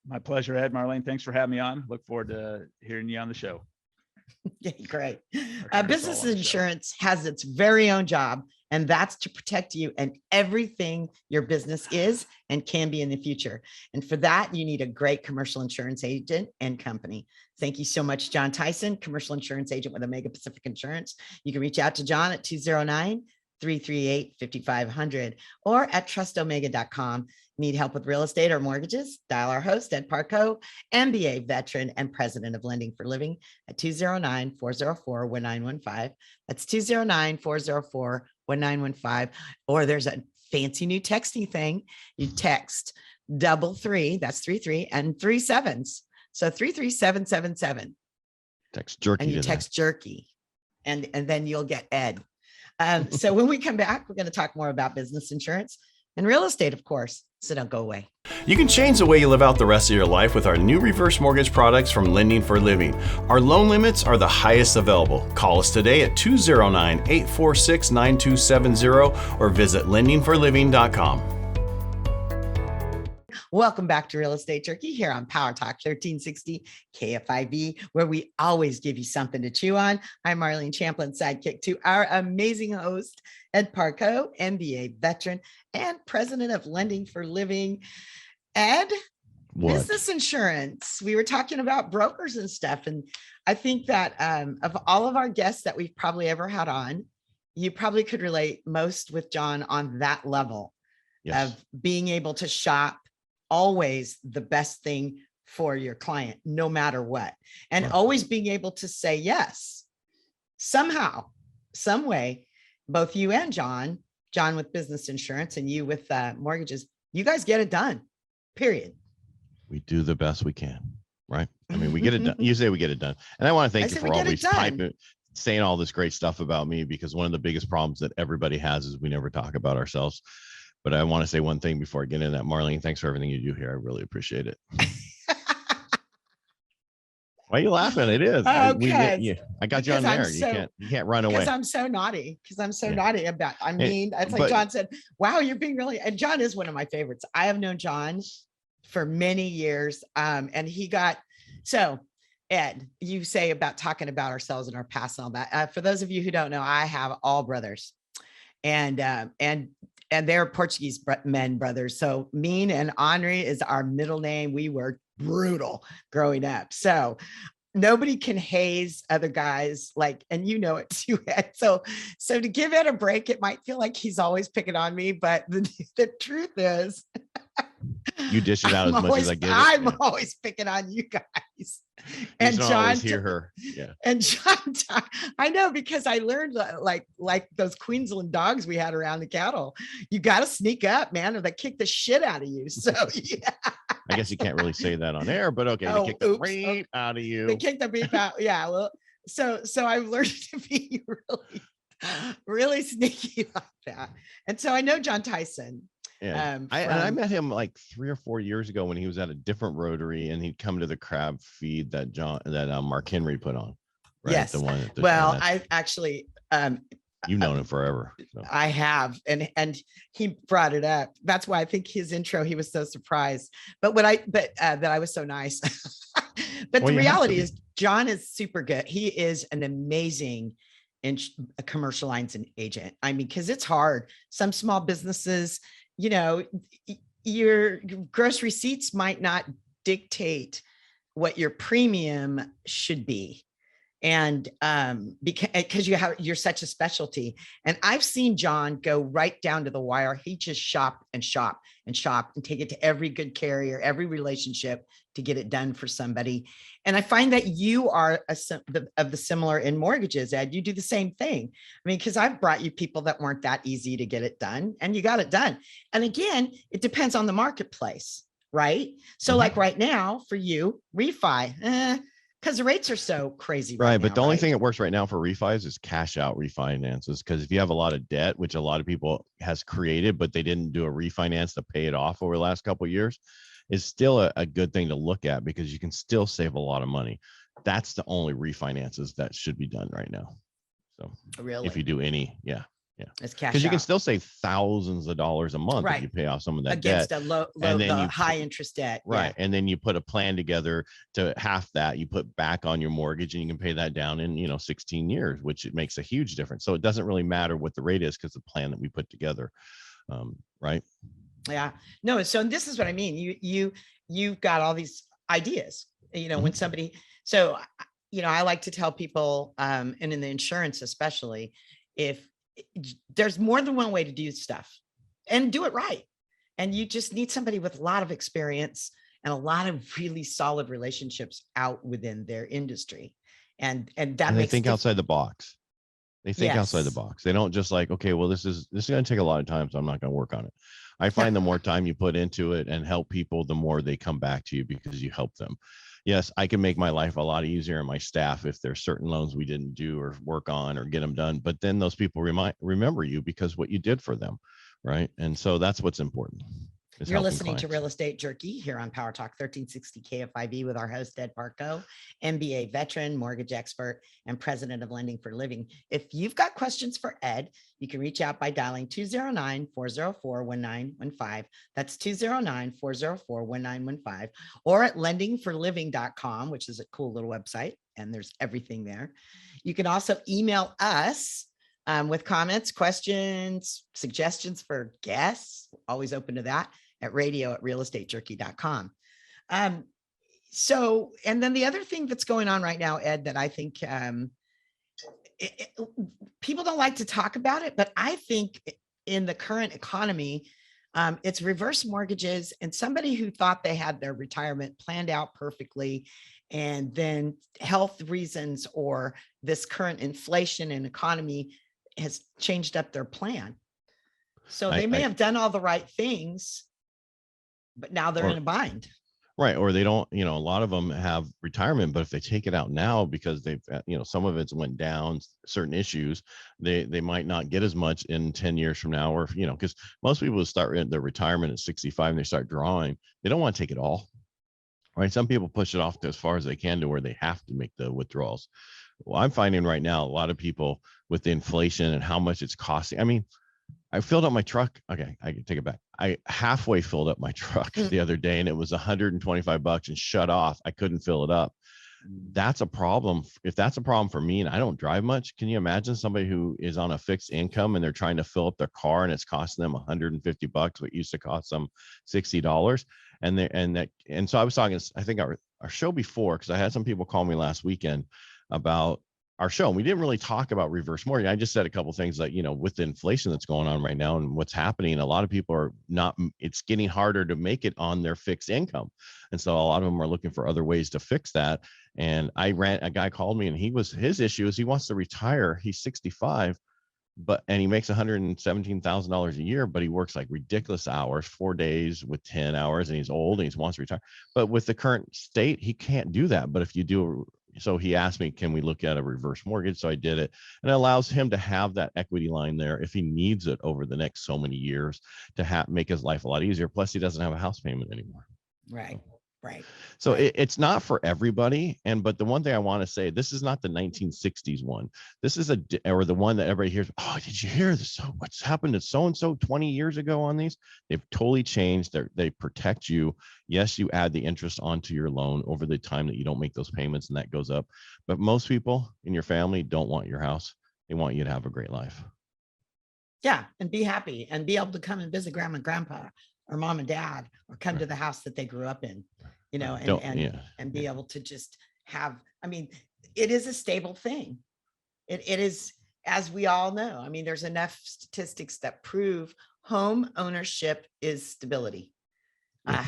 My pleasure, Ed. Marlene, thanks for having me on. Look forward to hearing you on the show. Yeah, great. Our Business commercial on the show. insurance has its very own job, and that's to protect you and everything your business is and can be in the future. And for that, you need a great commercial insurance agent and company. Thank you so much, Jon Theisen, commercial insurance agent with Omega Pacific Insurance. You can reach out to John at 209-338-5500 or at trustomega.com. Need help with real estate or mortgages? Dial our host, Ed Parcaut, MBA veteran and president of Lending for Living at 209-404-1915. That's 209-404-1915. Or there's a fancy new texting thing. You text 33, that's 33 and 3 7s. So 33777. Text jerky. And you to text jerky. And then you'll get Ed. So when we come back, we're going to talk more about business insurance and real estate, of course. So don't go away. You can change the way you live out the rest of your life with our new reverse mortgage products from Lending for Living. Our loan limits are the highest available. Call us today at 209-846-9270 or visit lendingforliving.com. Welcome back to Real Estate Jerky here on PowerTalk 1360 KFIV, where we always give you something to chew on. I'm Marlene Champlin, sidekick to our amazing host, Ed Parcaut, MBA veteran and president of Lending for Living. Ed, What? business insurance. We were talking about brokers and stuff. And I think that of all of our guests that we've probably ever had on, you probably could relate most with John on that level Yes. of being able to shop always the best thing for your client, no matter what, and Right. always being able to say yes, somehow, some way, both you and John with business insurance and you with mortgages, you guys get it done, period. We do the best we can, right? I mean, we get it done. You say we get it done. And I want to I thank you said for we get it always done. typing, saying all this great stuff about me, because one of the biggest problems that everybody has is we never talk about ourselves. But I want to say one thing before I get into that. Marlene, thanks for everything you do here. I really appreciate it. Why are you laughing? It is. I got you on because I'm there. so- You can't run away. Because I'm so naughty. Yeah. Naughty about, I mean, it's like but- John said, wow, you're being really, and John is one of my favorites. I have known John for many years. And he got, so Ed, you say about talking about ourselves and our past and all that. For those of you who don't know, I have all brothers and they're Portuguese brothers. So Mean and Henri is our middle name. We were brutal growing up. So nobody can haze other guys like, and you know it too, Ed. So to give Ed a break, it might feel like he's always picking on me, but the truth is, You dish it out as much as I give it. I'm Yeah. always picking on you guys. You And just don't John, always hear her. Yeah. and John, I know, because I learned like those Queensland dogs we had around the cattle. You got to sneak up, man, or they kick the shit out of you. So yeah, I guess you can't really say that on air, but okay. Oh, They kick the oops. rape out of you. they kick the beef out. Yeah, well, so I've learned to be really sneaky like that. And so I know Jon Theisen. Yeah. I met him like 3 or 4 years ago when he was at a different Rotary, and he'd come to the crab feed that Mark Henry put on. Right? Yes. The one. Well, I actually, you've known him forever. So. I have, and he brought it up. That's why I think his intro, he was so surprised. But that I was so nice. But Well, the you have to reality be. is, John is super good. He is an amazing commercial lines and agent. I mean, because it's hard. Some small businesses, you know, your gross receipts might not dictate what your premium should be. And because you're such a specialty. And I've seen Jon go right down to the wire. He just shop and shop and shop and take it to every good carrier, every relationship to get it done for somebody. And I find that you are of the similar in mortgages, Ed. You do the same thing. I mean, because I've brought you people that weren't that easy to get it done, and you got it done. And again, it depends on the marketplace, right? So like right now for you, refi, because the rates are so crazy. Right. But now, the only thing that works right now for refis is cash out refinances. Because if you have a lot of debt, which a lot of people has created, but they didn't do a refinance to pay it off over the last couple of years, is still a good thing to look at, because you can still save a lot of money. That's the only refinances that should be done right now. So really, if you do any, it's cash because you can out. still save thousands of dollars a month if you pay off some of that against debt. a low and then the you high interest debt. Right. And then you put a plan together to half that you put back on your mortgage, and you can pay that down in 16 years, which it makes a huge difference. So it doesn't really matter what the rate is, because the plan that we put together. Right. Yeah. No. So this is what I mean. You've got all these ideas, when somebody, so, I like to tell people, and in the insurance, especially, if there's more than one way to do stuff and do it right. And you just need somebody with a lot of experience and a lot of really solid relationships out within their industry. And that they think outside the box. They think outside the Yes. box. They don't just like, okay, well, this is going to take a lot of time, so I'm not going to work on it. I find the more time you put into it and help people, the more they come back to you because you help them. Yes, I can make my life a lot easier and my staff if there's certain loans we didn't do or work on or get them done. But then those people remember you because what you did for them, right? And so that's what's important. You're listening to Real Estate Jerky here on PowerTalk 1360 KFIV with our host, Ed Parcaut, MBA veteran, mortgage expert, and president of Lending for Living. If you've got questions for Ed, you can reach out by dialing 209-404-1915. That's 209-404-1915, or at lendingforliving.com, which is a cool little website, and there's everything there. You can also email us with comments, questions, suggestions for guests. Always open to that at radio@realestatejerky.com. So, and then the other thing that's going on right now, Ed, that I think people don't like to talk about it, but I think in the current economy, it's reverse mortgages, and somebody who thought they had their retirement planned out perfectly, and then health reasons or this current inflation and economy has changed up their plan. So they may have done all the right things, but now they're in a bind. Right. Or they don't, a lot of them have retirement, but if they take it out now because they've, some of it's went down, certain issues, they might not get as much in 10 years from now, or, because most people who start their retirement at 65 and they start drawing, they don't want to take it all. Right. Some people push it off to as far as they can to where they have to make the withdrawals. Well, I'm finding right now, a lot of people with the inflation and how much it's costing. I mean, I filled up my truck. Okay, I can take it back. I halfway filled up my truck the other day, and it was $125 and shut off. I couldn't fill it up. That's a problem. If that's a problem for me and I don't drive much, can you imagine somebody who is on a fixed income and they're trying to fill up their car and it's costing them $150, what used to cost them $60? And so I was talking, I think our show before, because I had some people call me last weekend about our show. We didn't really talk about reverse mortgage. I just said a couple of things like, with the inflation that's going on right now and what's happening, a lot of people are not, it's getting harder to make it on their fixed income. And so a lot of them are looking for other ways to fix that. And a guy called me, and his issue is he wants to retire. He's 65, and he makes $117,000 a year, but he works like ridiculous hours, 4 days with 10 hours, and he's old and he wants to retire. But with the current state, he can't do that. But if you do, so he asked me, can we look at a reverse mortgage? So I did it, and it allows him to have that equity line there if he needs it over the next so many years to make his life a lot easier. Plus, he doesn't have a house payment anymore. Right. Right. So it's not for everybody. But the one thing I want to say, this is not the 1960s one. This is or the one that everybody hears. Oh, did you hear this? So what's happened to so-and-so 20 years ago on these? They've totally changed. They protect you. Yes, you add the interest onto your loan over the time that you don't make those payments, and that goes up. But most people in your family don't want your house. They want you to have a great life. Yeah. And be happy and be able to come and visit grandma and grandpa or mom and dad, or come to the house that they grew up in. you know, and be able to just have, I mean, it is a stable thing. It is, as we all know, I mean, there's enough statistics that prove home ownership is stability.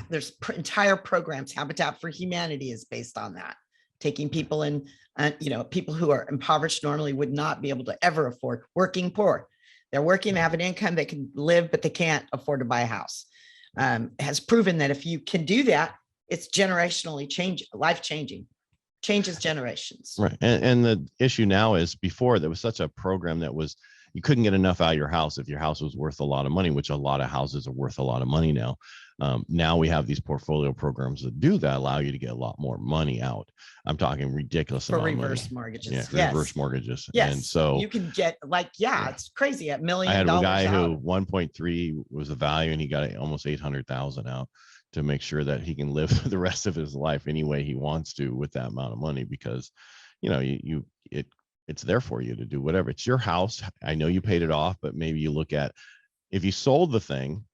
There's entire programs. Habitat for Humanity is based on that, taking people in, you know, people who are impoverished normally would not be able to ever afford, working poor. They're working, they have an income, they can live, but they can't afford to buy a house. Has proven that if you can do that, it's generationally life-changing, changes generations. Right. And the issue now is, before there was such a program that was, you couldn't get enough out of your house if your house was worth a lot of money, which a lot of houses are worth a lot of money now. Now we have these portfolio programs that do that, allow you to get a lot more money out. I'm talking ridiculous for amount reverse of money. mortgages. Yeah, for reverse mortgages. Yes. And so you can get like, it's crazy, $1 million. I had a guy who 1.3 was the value, and he got almost 800,000 out to make sure that he can live the rest of his life any way he wants to with that amount of money, because, you know, it's there for you to do whatever. It's your house. I know you paid it off, but maybe you look at, if you sold the thing,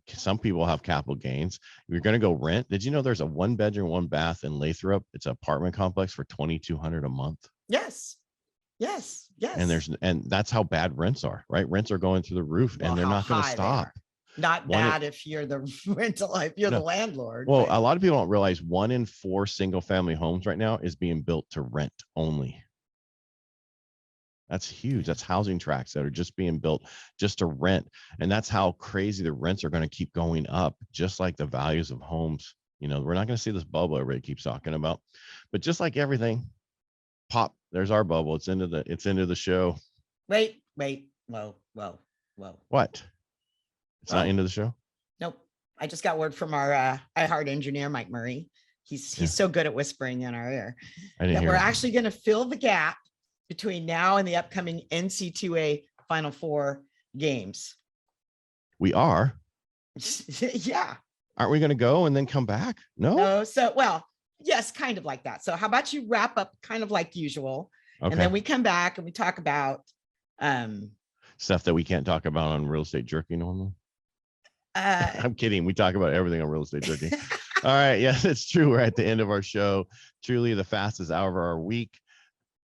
some people have capital gains. You're going to go rent. Did you know there's a 1-bedroom, 1-bath in Lathrop? It's an apartment complex for $2,200 a month. Yes. And that's how bad rents are, right? Rents are going through the roof, and they're not going to stop. Not bad if you're the rental, if you're the landlord. Well, a lot of people don't realize 1 in 4 single family homes right now is being built to rent only. That's huge. That's housing tracts that are just being built just to rent. And that's how crazy the rents are going to keep going up, just like the values of homes. You know, we're not going to see this bubble everybody keeps talking about, but just like everything, pop, there's our bubble. It's into the show. Wait. Whoa. What? It's not into the show? Nope. I just got word from our iHeart engineer, Mike Murray. He's so good at whispering in our ear that we're actually going to fill the gap between now and the upcoming NC2A Final Four games. We are? Yeah. Aren't we going to go and then come back? No. So, well, yes, kind of like that. So how about you wrap up kind of like usual, okay, and then we come back and we talk about stuff that we can't talk about on Real Estate Jerky normally. I'm kidding. We talk about everything on Real Estate Jerky. All right. Yes, it's true. We're at the end of our show. Truly the fastest hour of our week.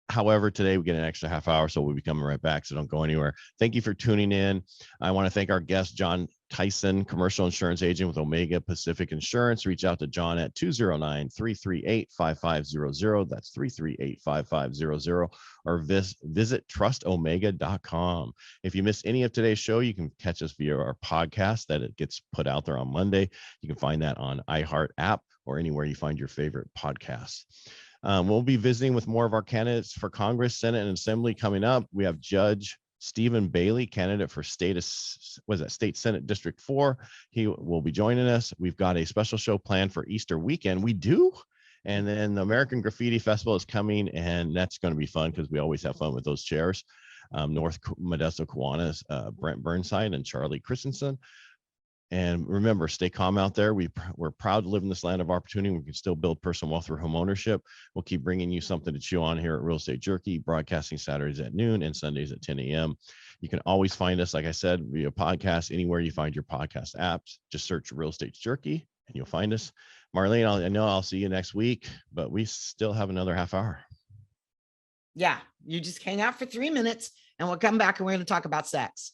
However, today we get an extra half hour, so we'll be coming right back. So don't go anywhere. Thank you for tuning in. I want to thank our guest, Jon Theisen, commercial insurance agent with Omega Pacific Insurance. Reach out to Jon at 209-338-5500. That's 338-5500, or visit trustomega.com. If you missed any of today's show, you can catch us via our podcast that it gets put out there on Monday. You can find that on iHeart app or anywhere you find your favorite podcasts. We'll be visiting with more of our candidates for Congress, Senate, and Assembly coming up. We have Judge Stephen Bailey, candidate for State Senate District 4. He will be joining us. We've got a special show planned for Easter weekend. We do. And then the American Graffiti Festival is coming, and that's going to be fun because we always have fun with those chairs. North Modesto Kiwanis, Brent Burnside and Charlie Christensen. And remember, stay calm out there. We're proud to live in this land of opportunity. We can still build personal wealth through home ownership. We'll keep bringing you something to chew on here at Real Estate Jerky, broadcasting Saturdays at noon and Sundays at 10 a.m. You can always find us, like I said, via podcast, anywhere you find your podcast apps. Just search Real Estate Jerky and you'll find us. Marlene, I know I'll see you next week, but we still have another half hour. Yeah, you just hang out for 3 minutes and we'll come back and we're going to talk about sex.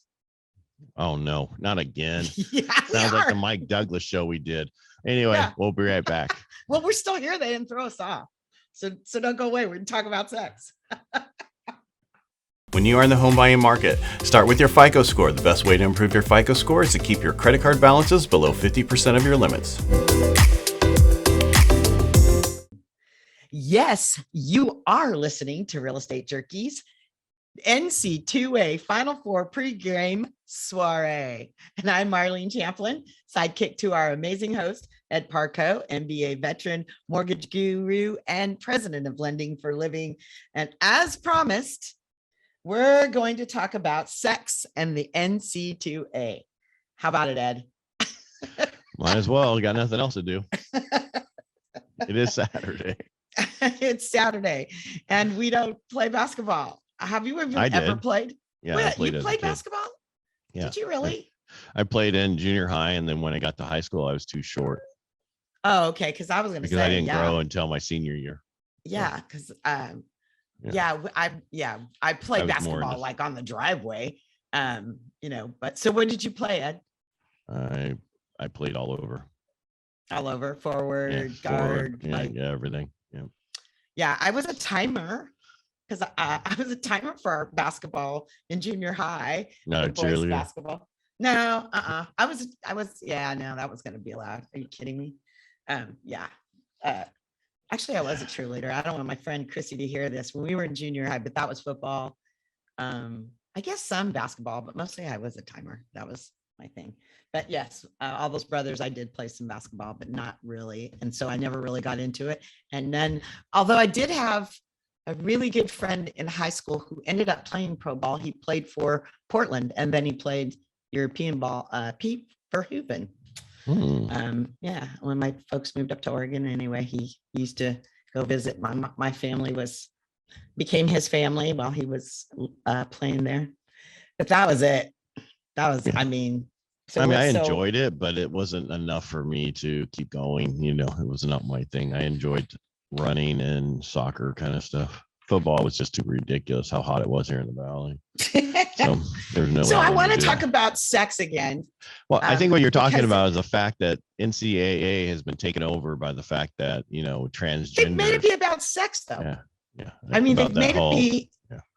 Oh no, not again. Yeah, sounds like the Mike Douglas show we did. Anyway, We'll be right back. Well, we're still here. They didn't throw us off. So don't go away. We're going to talk about sex. When you are in the home buying market, start with your FICO score. The best way to improve your FICO score is to keep your credit card balances below 50% of your limits. Yes, you are listening to Real Estate Jerky's NC2A Final Four pregame soiree. And I'm Marlene Champlin, sidekick to our amazing host, Ed Parcaut, MBA veteran, mortgage guru, and president of Lending for Living. And as promised, we're going to talk about sex and the NC2A. How about it, Ed? Might as well. Got nothing else to do. It is Saturday. It's Saturday, and we don't play basketball. Have you ever played? Yeah, you played basketball? Yeah. Did you really? I played in junior high, and then when I got to high school, I was too short. Oh, okay. Because I was going to because say, I didn't yeah, grow until my senior year. yeah. Because Yeah. I played I was more basketball into- like on the driveway. But so what did you play, Ed? I played all over. All over, Yeah, forward, forward, guard, yeah, like, yeah, everything. Yeah. yeah. I was a timer because I was a timer for our basketball in junior high. Not a for boys cheerleader. basketball. No, I was, yeah, no, that was going to be allowed. Are you kidding me? Yeah. Actually, I was a cheerleader. I don't want my friend Chrissy to hear this when we were in junior high, but that was football. I guess some basketball, but mostly I was a timer. That was my thing. But yes, all those brothers, I did play some basketball, but not really. And so I never really got into it. And then, although I did have a really good friend in high school who ended up playing pro ball, he played for Portland and then he played European ball, Pete Verhoeven. Yeah, when my folks moved up to Oregon, anyway, he used to go visit. My family became his family while he was playing there. But that was it. That was, Yeah. I mean, I enjoyed it, but it wasn't enough for me to keep going. You know, it was not my thing. I enjoyed running and soccer kind of stuff. Football was just too ridiculous how hot it was here in the valley. So there's no. So way I want to do talk that. about sex again. Well, I think what you're talking because about is the fact that NCAA has been taken over by the fact that, you know, transgender. They've made it be about sex, though. Yeah. Yeah. I mean, about that whole-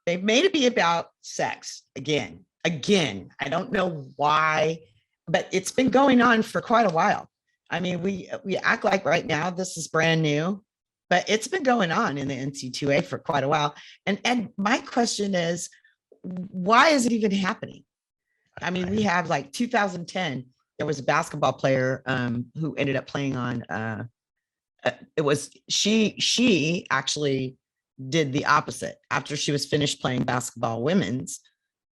they've made it be about sex again. I don't know why, but it's been going on for quite a while. I mean, we act like right now this is brand new, but it's been going on in the NC2A for quite a while. And my question is, why is it even happening? I mean, we have like 2010, there was a basketball player who ended up playing on, it was, she actually did the opposite. After she was finished playing basketball, women's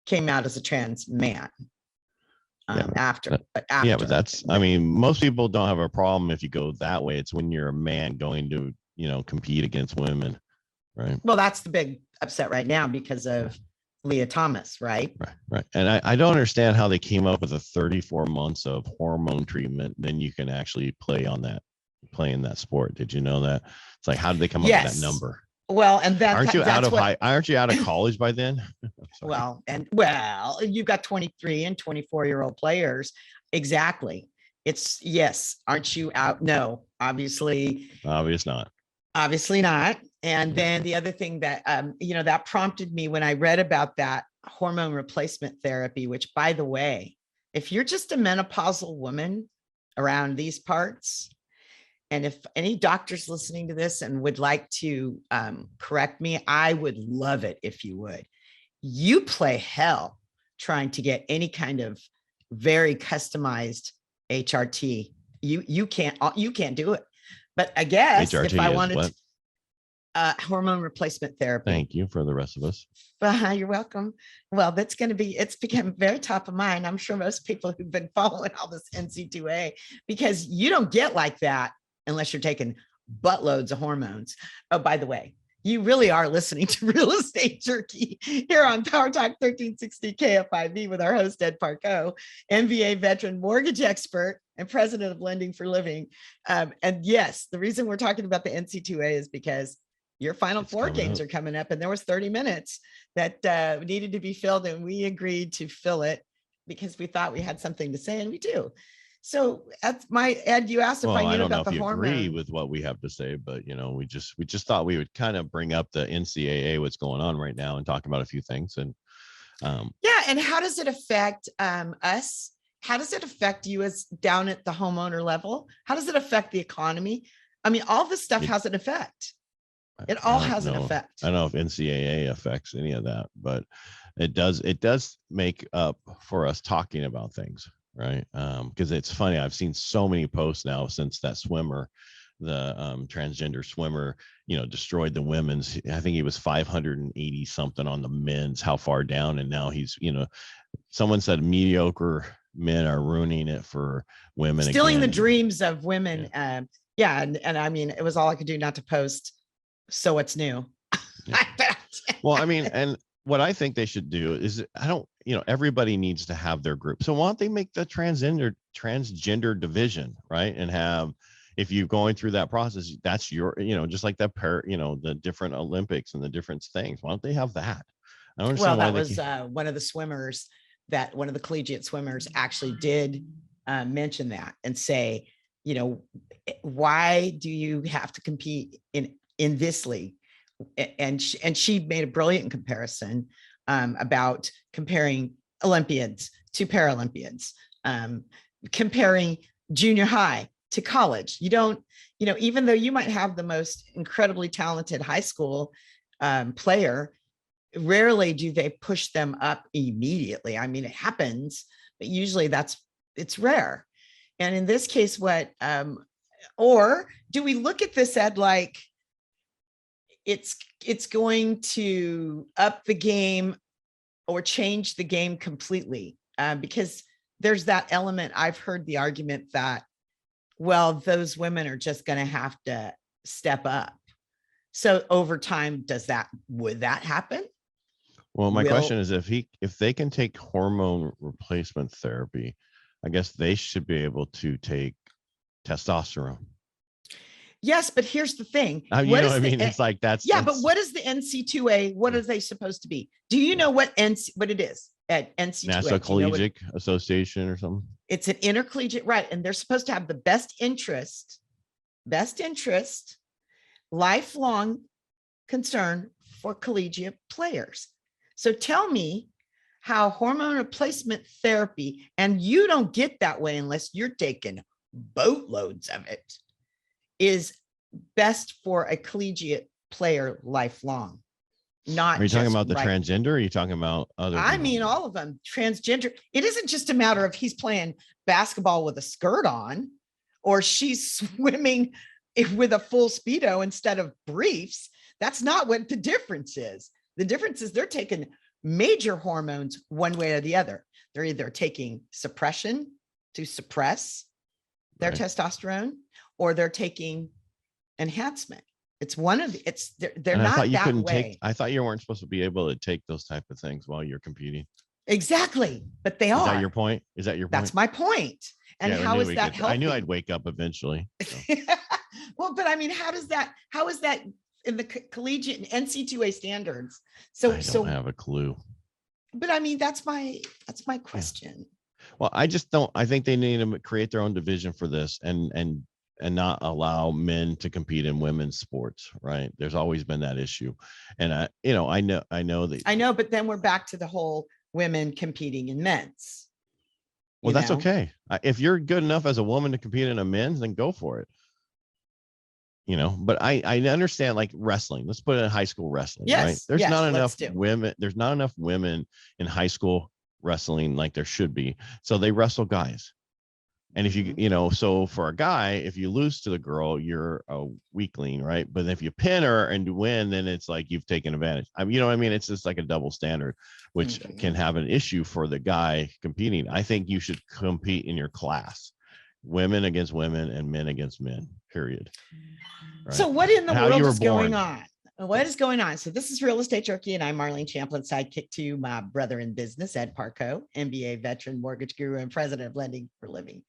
came out as a trans man. After. Yeah, but that's, I mean, most people don't have a problem if you go that way. It's when you're a man going to, you know, compete against women, right? Well, that's the big upset right now because of Leah Thomas, right? Right. And I don't understand how they came up with a 34 months of hormone treatment. Then you can actually play in that sport. Did you know that? It's like, how did they come up with that number? Well, and then aren't you out of college by then? Well, you've got 23 and 24-year-old players. Exactly. It's yes. Aren't you out? No, obviously not. Obviously not. And then the other thing that, that prompted me when I read about that hormone replacement therapy, which, by the way, if you're just a menopausal woman around these parts, and if any doctors listening to this and would like to correct me, I would love it if you would. You play hell trying to get any kind of very customized HRT. You can't do it. But I guess HRT if I wanted what? Hormone replacement therapy. Thank you for the rest of us. You're welcome. Well, it's become very top of mind. I'm sure most people who've been following all this NC2A, because you don't get like that unless you're taking buttloads of hormones. Oh, by the way, you really are listening to Real Estate Jerky here on PowerTalk 1360 KFIV with our host, Ed Parcaut, MBA veteran, mortgage expert, and president of Lending for Living. And yes, the reason we're talking about the NC2A is because your Final Four games are coming up, and there was 30 minutes that needed to be filled, and we agreed to fill it because we thought we had something to say, and we do. So that's Ed, you asked if I knew about the hormone. Agree with what we have to say, but we just thought we would kind of bring up the NCAA, what's going on right now, and talk about a few things. And and how does it affect us? How does it affect you as down at the homeowner level? How does it affect the economy? I mean, all this stuff has an effect. It all has an effect. I don't know if NCAA affects any of that, but it does make up for us talking about things. Right. Because it's funny. I've seen so many posts now since that swimmer, the transgender swimmer, destroyed the women's. I think he was 580 something on the men's, how far down. And now he's, someone said mediocre men are ruining it for women. Stealing again. the dreams of women. Yeah. And I mean, it was all I could do not to post. So what's new? Yeah. Well, I mean, and what I think they should do is everybody needs to have their group. So why don't they make the transgender division, right? And have, if you're going through that process, that's your, just like that the different Olympics and the different things. Why don't they have that? I don't understand Well, why that was one of the swimmers one of the collegiate swimmers actually did mention that and say, why do you have to compete in this league? And she made a brilliant comparison about comparing Olympians to Paralympians, comparing junior high to college. You don't, even though you might have the most incredibly talented high school player, rarely do they push them up immediately. I mean, it happens, but usually it's rare. And in this case, or do we look at this, Ed, like it's going to up the game or change the game completely? Because there's that element. I've heard the argument that, well, those women are just going to have to step up. So over time, would that happen? Well, my question is, if they can take hormone replacement therapy, I guess they should be able to take testosterone. Yes, but here's the thing. It's like but what is the NC2A? What are they supposed to be? Do you know what it is at NC2A? National Collegiate Association or something? It's an intercollegiate, right? And they're supposed to have the best interest, lifelong concern for collegiate players. So tell me how hormone replacement therapy, and you don't get that way unless you're taking boatloads of it, is best for a collegiate player lifelong. Not. Are you talking about the transgender? Or are you talking about other? I mean, all of them. Transgender. It isn't just a matter of he's playing basketball with a skirt on, or she's swimming with a full Speedo instead of briefs. That's not what the difference is. The difference is they're taking major hormones one way or the other. They're either taking suppression to suppress their testosterone, or they're taking enhancement. It's one of they're not that way. I thought you weren't supposed to be able to take those type of things while you're competing. Exactly, but they are. Is that your point? That's my point. And how is that healthy? I knew I'd wake up eventually. So. Well, but I mean, how is that in the collegiate and NC2A standards? So I don't have a clue. But I mean, that's my question. Well, I just don't. I think they need to create their own division for this and not allow men to compete in women's sports. Right? There's always been that issue, and I know that. I know, but then we're back to the whole women competing in men's. Well, that's okay. If you're good enough as a woman to compete in a men's, then go for it. But I understand, like wrestling. Let's put it in high school wrestling, right? There's not enough women. There's not enough women in high school wrestling like there should be. So they wrestle guys. And if you, so for a guy, if you lose to the girl, you're a weakling, right? But if you pin her and win, then it's like you've taken advantage. It's just like a double standard, which can have an issue for the guy competing. I think you should compete in your class, women against women and men against men, period. Right? So what in the world is going on? What is going on? So this is Real Estate Jerky, and I'm Marlene Champlin, sidekick to my brother in business, Ed Parcaut, MBA veteran, mortgage guru, and president of Lending for Living.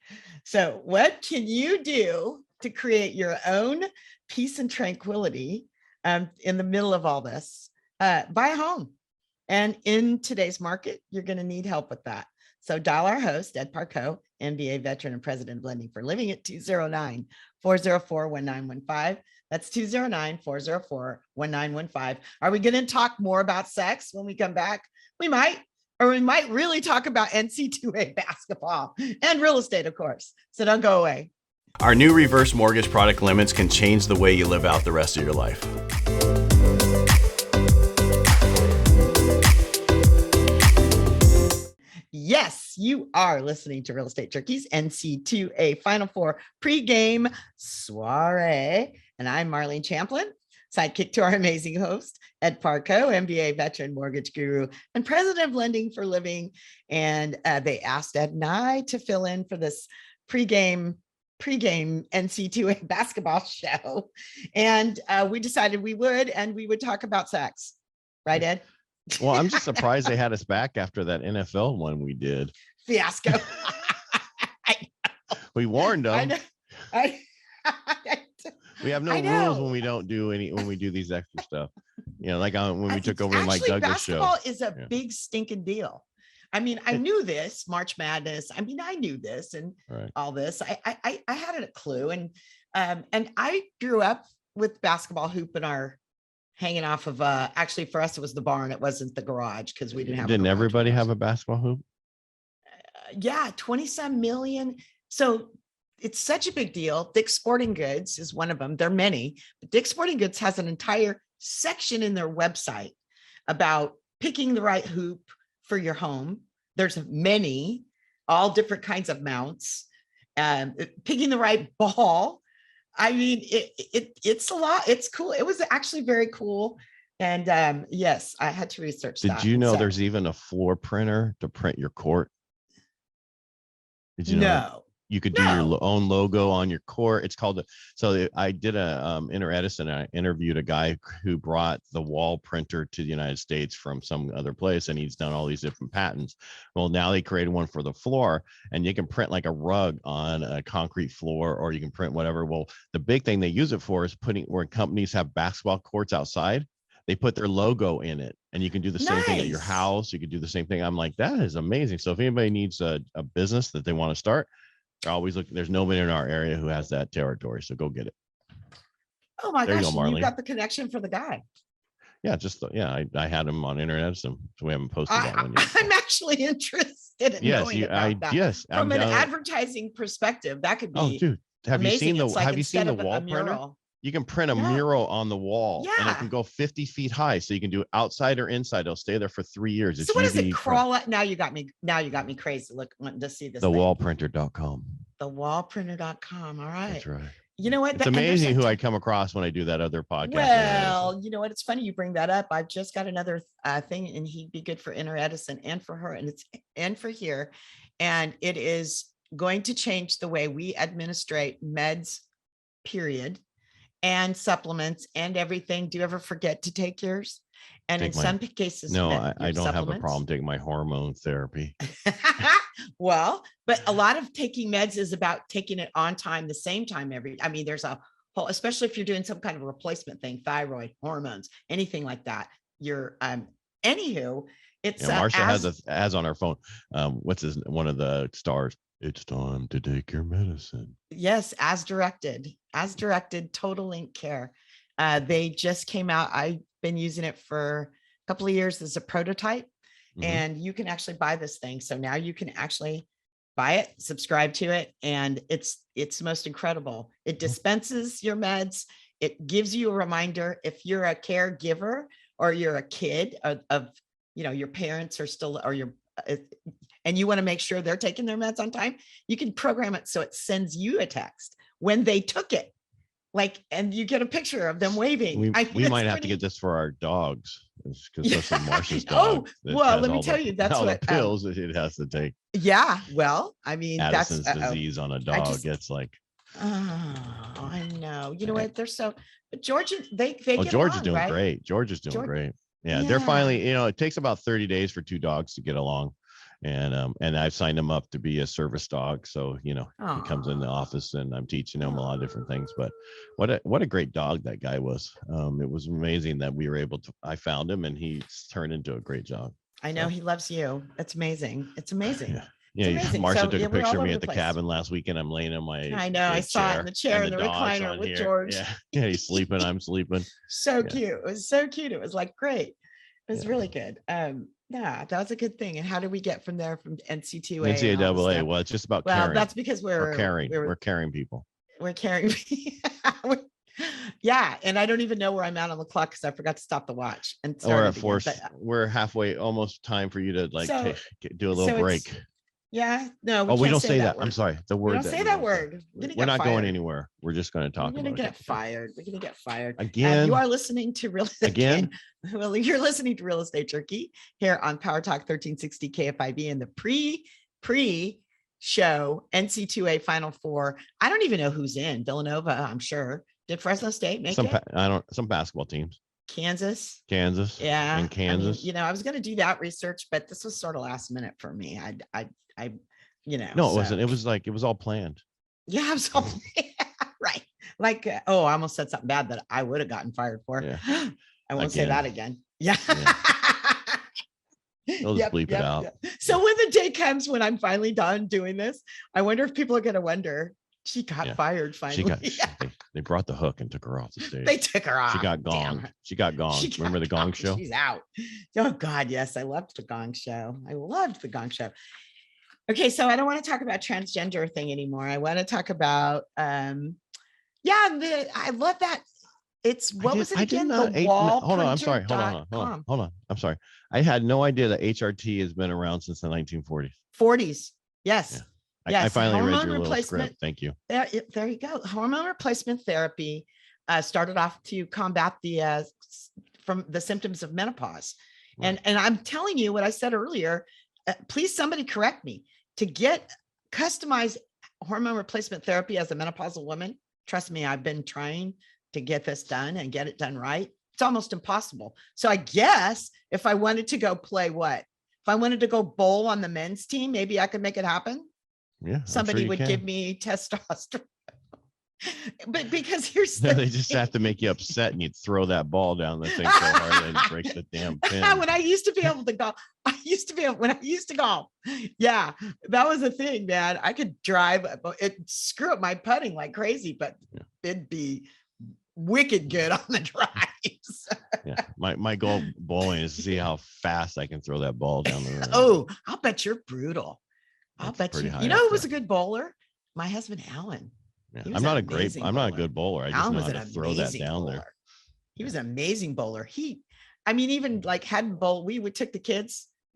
So what can you do to create your own peace and tranquility in the middle of all this? Buy a home. And in today's market, you're going to need help with that. So dial our host, Ed Parcaut, MBA veteran and president of Lending for Living, at 209-404-1915. That's 209-404-1915. Are we going to talk more about sex when we come back? We might, or we might really talk about NC2A basketball and real estate, of course. So don't go away. Our new reverse mortgage product limits can change the way you live out the rest of your life. Yes, you are listening to Real Estate Jerky's NC2A Final Four pregame soiree. And I'm Marlene Champlin, sidekick to our amazing host, Ed Parcaut, MBA veteran, mortgage guru, and president of Lending for Living. And they asked Ed and I to fill in for this pregame NC2A basketball show. And we decided we would talk about sex. Right, Ed? Well, I'm just surprised they had us back after that NFL one we did. Fiasco. We warned them. I know. We have no I rules know. when we don't do when we do these extra stuff. You know, like when we took It's over the Mike actually, Douglas show. basketball is a Yeah. big stinking deal. I mean, I knew this March Madness. I mean, I knew this and Right. all this. I had a clue, and I grew up with basketball hoop in our hanging off of. Actually, for us, it was the barn. It wasn't the garage because we didn't have. Didn't everybody have a basketball hoop? Yeah, 20-some million. So it's such a big deal. Dick's Sporting Goods is one of them. There are many, but Dick's Sporting Goods has an entire section in their website about picking the right hoop for your home. There's many, all different kinds of mounts, picking the right ball. I mean, it's a lot. It's cool. It was actually very cool. And yes, I had to research that. Did you know So- there's even a floor printer to print your court? Did you know that? No. You could do your own logo on your court. It's called I did a Inter Edison. I interviewed a guy who brought the wall printer to the United States from some other place, and he's done all these different patents. Well, now they created one for the floor, and you can print like a rug on a concrete floor, or you can print whatever. Well, the big thing they use it for is putting where companies have basketball courts outside. They put their logo in it, and you can do the same thing at your Nice. house. You could do the same thing. I'm like, that is amazing. So if anybody needs a business that they want to start, they're always looking. There's nobody in our area who has that territory, so go get it. Oh my There you gosh, go, you Marlene. got the connection for the guy. Yeah, I had him on internet, so we haven't posted that one yet. I'm actually interested in Yes, knowing about that. yes. From an down- advertising perspective, that could be Oh, dude, have you amazing. seen the It's like Have you seen instead the of a wall printer? mural. You can print a Yeah. mural on the wall, and it Yeah. can go 50 feet high. So you can do it outside or inside. It'll stay there for 3 years. It's So what does UV it print. crawl at? Now you got me crazy. Look, wanting to see this. thing. Thewallprinter.com. Thewallprinter.com. All right. That's right. You know what? It's And there's amazing a who ton- I come across when I do that other podcast. Well, you know what? It's funny you bring that up. I've just got another thing, and he'd be good for Inter Edison and for her, and for here. And it is going to change the way we administrate meds, period, and supplements and everything. Do you ever forget to take yours? And Take in my- some cases, No, your I don't have a supplements- problem taking my hormone therapy. Well, but a lot of taking meds is about taking it on time, the same time I mean, there's a whole, especially if you're doing some kind of replacement thing, thyroid, hormones, anything like that. Anywho, it's Yeah, Marsha has on her phone. One of the stars. It's time to take your medicine. yes, as directed, Total Link Care. They just came out. I've been using it for a couple of years as a prototype. Mhm. And you can actually buy this thing. So now you can actually buy it, subscribe to it, and it's most incredible. It dispenses your meds. It gives you a reminder if you're a caregiver or you're a kid of your parents are still, or and you want to make sure they're taking their meds on time. You can program it so it sends you a text when they took it, and you get a picture of them waving. We it's might have to pretty- get this for our dogs, because Yeah, especially Marsha's I know. dog. that Well, has let me all tell you, that's all what, the pills that it has to take. Yeah, well, I mean, Addison's that's disease on a dog. just- It's like, Oh, I know. You know what? They're so. But George, they oh, get George is along, doing right? great. George is doing George- great. Yeah, they're Yeah. finally. It takes about 30 days for 2 dogs to get along, and I've signed him up to be a service dog. So he comes in the Aw. office, and I'm teaching him a lot of different things. But what a great dog that guy was. It was amazing that we were able to. I found him, and he's turned into a great dog. I know he loves you. That's amazing. It's amazing. Yeah. Yeah, amazing. Marsha So, took yeah, a we're all picture of me over at the the place. cabin last weekend. I'm laying in my I know. I saw it in the chair in and the dog's recliner on with here. George. Yeah, he's sleeping. I'm sleeping. So Yeah. cute. It was so cute. It was like great. It was Yeah. really good. Yeah, that was a good thing. And how did we get from there from NC2A? and all this NCAA. stuff? Well, it's just about Well, caring. that's because We're caring. We're caring people. we're carrying. Yeah, and I don't even know where I'm at on the clock because I forgot to stop the watch. And Or started at again, force, but, we're halfway, almost time for you to So- do a so little it's- break. yeah, no, Oh, we can't don't say that. I'm word. sorry. The We word. don't say we that don't word. We're gonna We're get not going fired. anywhere. We're just going to talk We're gonna about get it. fired. We're gonna get fired. Again. You are listening to Real Again? Well, you're listening to Real Estate Jerky here on PowerTalk 1360 KFIV and the pre show NC2A Final Four. I don't even know who's in. Villanova, I'm sure. Did Fresno State make Some it? some basketball teams. Kansas. Kansas. Yeah. And Kansas. I mean, I was going to do that research, but this was sort of last minute for me. I No, it so- wasn't. It was all planned. Yeah, I was all, right. Like, oh, I almost said something bad that I would have gotten fired for. Yeah. I won't say Again. that again. Yeah. They'll just bleep it out. Yep. So when the day comes when I'm finally done doing this, I wonder if people are going to wonder, she got fired finally. They brought the hook and took her off the stage. They took her off. She got gonged. She got gonged. Remember the Gong Show? She's out. Oh God, yes. I loved the Gong Show. I loved the Gong Show. Okay, so I don't want to talk about transgender thing anymore. I want to talk about I love that. It's what was it again? The wall. Hold on. I'm sorry. Hold on. I'm sorry. I had no idea that HRT has been around since the 1940s. 40s. Yes. Yeah. Yes. I finally read Hormone your little replacement. script. Thank you. There you go. Hormone replacement therapy started off to combat the from the symptoms of menopause. Right. And I'm telling you what I said earlier. Please, somebody correct me. To get customized hormone replacement therapy as a menopausal woman, trust me, I've been trying to get this done and get it done right. It's almost impossible. So I guess if I wanted to go play if I wanted to go bowl on the men's team, maybe I could make it happen. Yeah. Somebody would give me testosterone. But because here's the they just have to make you upset and you'd throw that ball down the thing so hard that it breaks the damn pin. When I used to be able to golf, when I used to golf. Yeah, that was a thing, man. I could drive it, screw up my putting like crazy, but it'd be wicked good on the drives. Yeah, my goal bowling is to see how fast I can throw that ball down the road. Oh, I'll bet you're brutal. I'll bet you. high You know up who was there. a good bowler? My husband, Alan. Yeah. He was I'm not an a good bowler. I just Alan know was how an to throw that amazing down there. bowler. He was an amazing bowler. Even like hadn't bowled. We would take the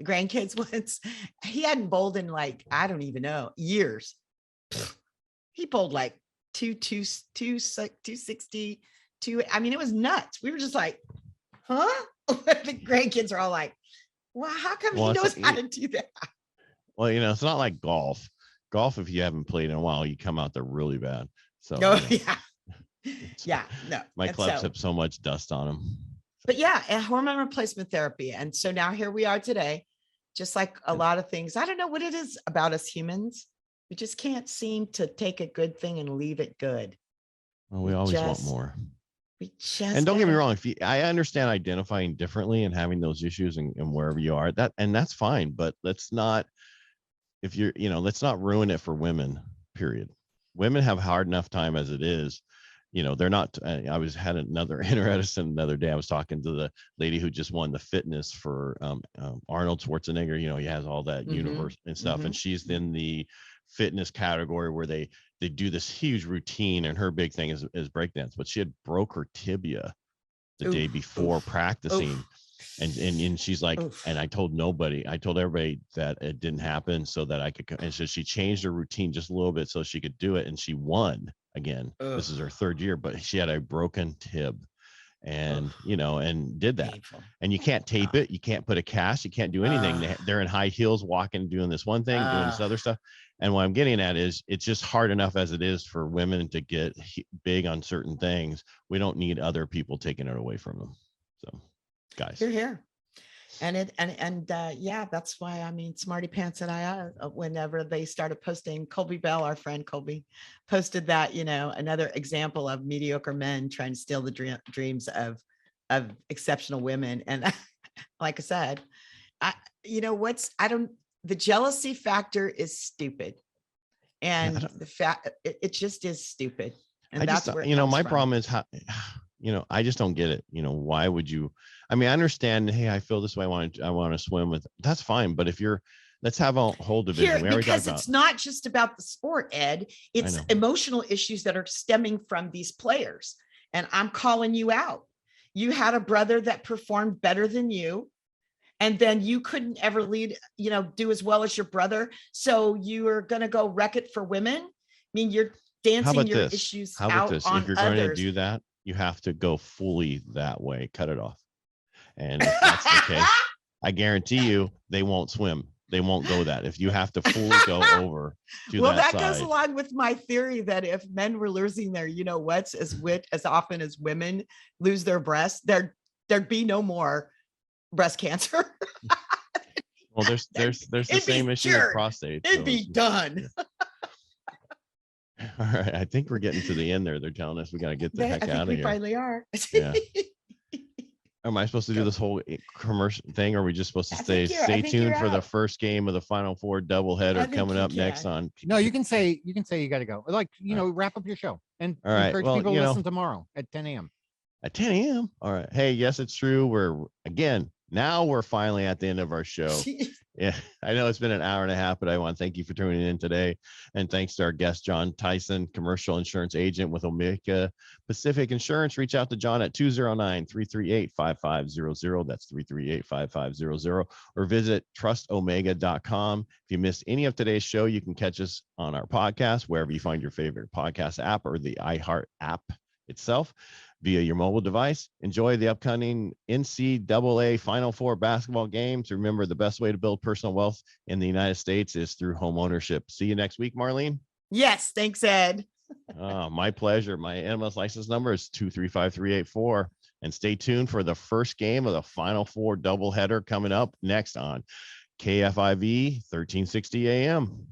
grandkids once. He hadn't bowled in like, I don't even know, years. He bowled like 260, I mean, it was nuts. We were just like, huh? The grandkids are all like, well, how come he knows how to do that? Well, it's not like golf. Golf, if you haven't played in a while, you come out there really bad. So Yeah. No. My clubs have so much dust on them. But yeah, a hormone replacement therapy. And so now here we are today, just like a lot of things. I don't know what it is about us humans. We just can't seem to take a good thing and leave it good. Well, we always want more. And don't get me wrong, I understand identifying differently and having those issues and wherever you are, that's fine, but let's not ruin it for women, period. Women have hard enough time as it is. They're not, had another interesting the other day. I was talking to the lady who just won the fitness for Arnold Schwarzenegger. He has all that universe and stuff. And she's in the fitness category where they do this huge routine, and her big thing is breakdance, but she had broke her tibia the day before practicing. And she's like, and I told everybody that it didn't happen so that I could, and so she changed her routine just a little bit so she could do it, and she won again. This is her third year, but she had a broken tib, and and did that. Painful. And you can't tape it, you can't put a cast, you can't do anything. They're in high heels walking, doing this one thing, doing this other stuff. And what I'm getting at is it's just hard enough as it is for women to get big on certain things. We don't need other people taking it away from them. So guys, you're here. And that's why, I mean, Smarty Pants and I, whenever they started posting, Colby Bell, our friend Colby, posted that, another example of mediocre men trying to steal the dreams of exceptional women. And like I said, the jealousy factor is stupid. And the fact it just is stupid. And that's where my problem is how, I just don't get it. Why would you? I mean, I understand. Hey, I feel this way. I want to swim with. That's fine. But let's have a whole division. Because it's not just about the sport, Ed. It's emotional issues that are stemming from these players. And I'm calling you out. You had a brother that performed better than you. And then you couldn't ever do as well as your brother. So you are going to go wreck it for women. I mean, you're dancing your issues out on others. If you're going to do that, you have to go fully that way, cut it off. And if that's the case, I guarantee you they won't swim. They won't go that. If you have to fully go over to that side. Goes along with my theory that if men were losing their what's as often as women lose their breasts, there'd be no more breast cancer. Well, there's the same issue with prostate. It'd be done. All right. I think we're getting to the end there. They're telling us we got to get the I heck think out of we here. finally are. Yeah. Am I supposed to do Go. this whole commercial thing? Or are we just supposed to I stay think tuned you're for the out. first game of the Final Four I doubleheader think coming you up next can. on? No, you can say you got to go. Like, wrap up your show and All right. encourage Well, people to listen tomorrow at 10 a.m. At 10 a.m. All right. Hey, yes, it's true. Now we're finally at the end of our show. Yeah, I know it's been an hour and a half, but I want to thank you for tuning in today. And thanks to our guest, Jon Theisen, commercial insurance agent with Omega Pacific Insurance. Reach out to Jon at 209-338-5500. That's 338-5500. Or visit trustomega.com. If you missed any of today's show, you can catch us on our podcast, wherever you find your favorite podcast app or the iHeart app itself via your mobile device. Enjoy the upcoming NCAA Final Four basketball games. Remember, the best way to build personal wealth in the United States is through home ownership. See you next week, Marlene. Yes. Thanks, Ed. Oh, my pleasure. My NMLS license number is 235384. And stay tuned for the first game of the Final Four doubleheader coming up next on KFIV 1360 AM.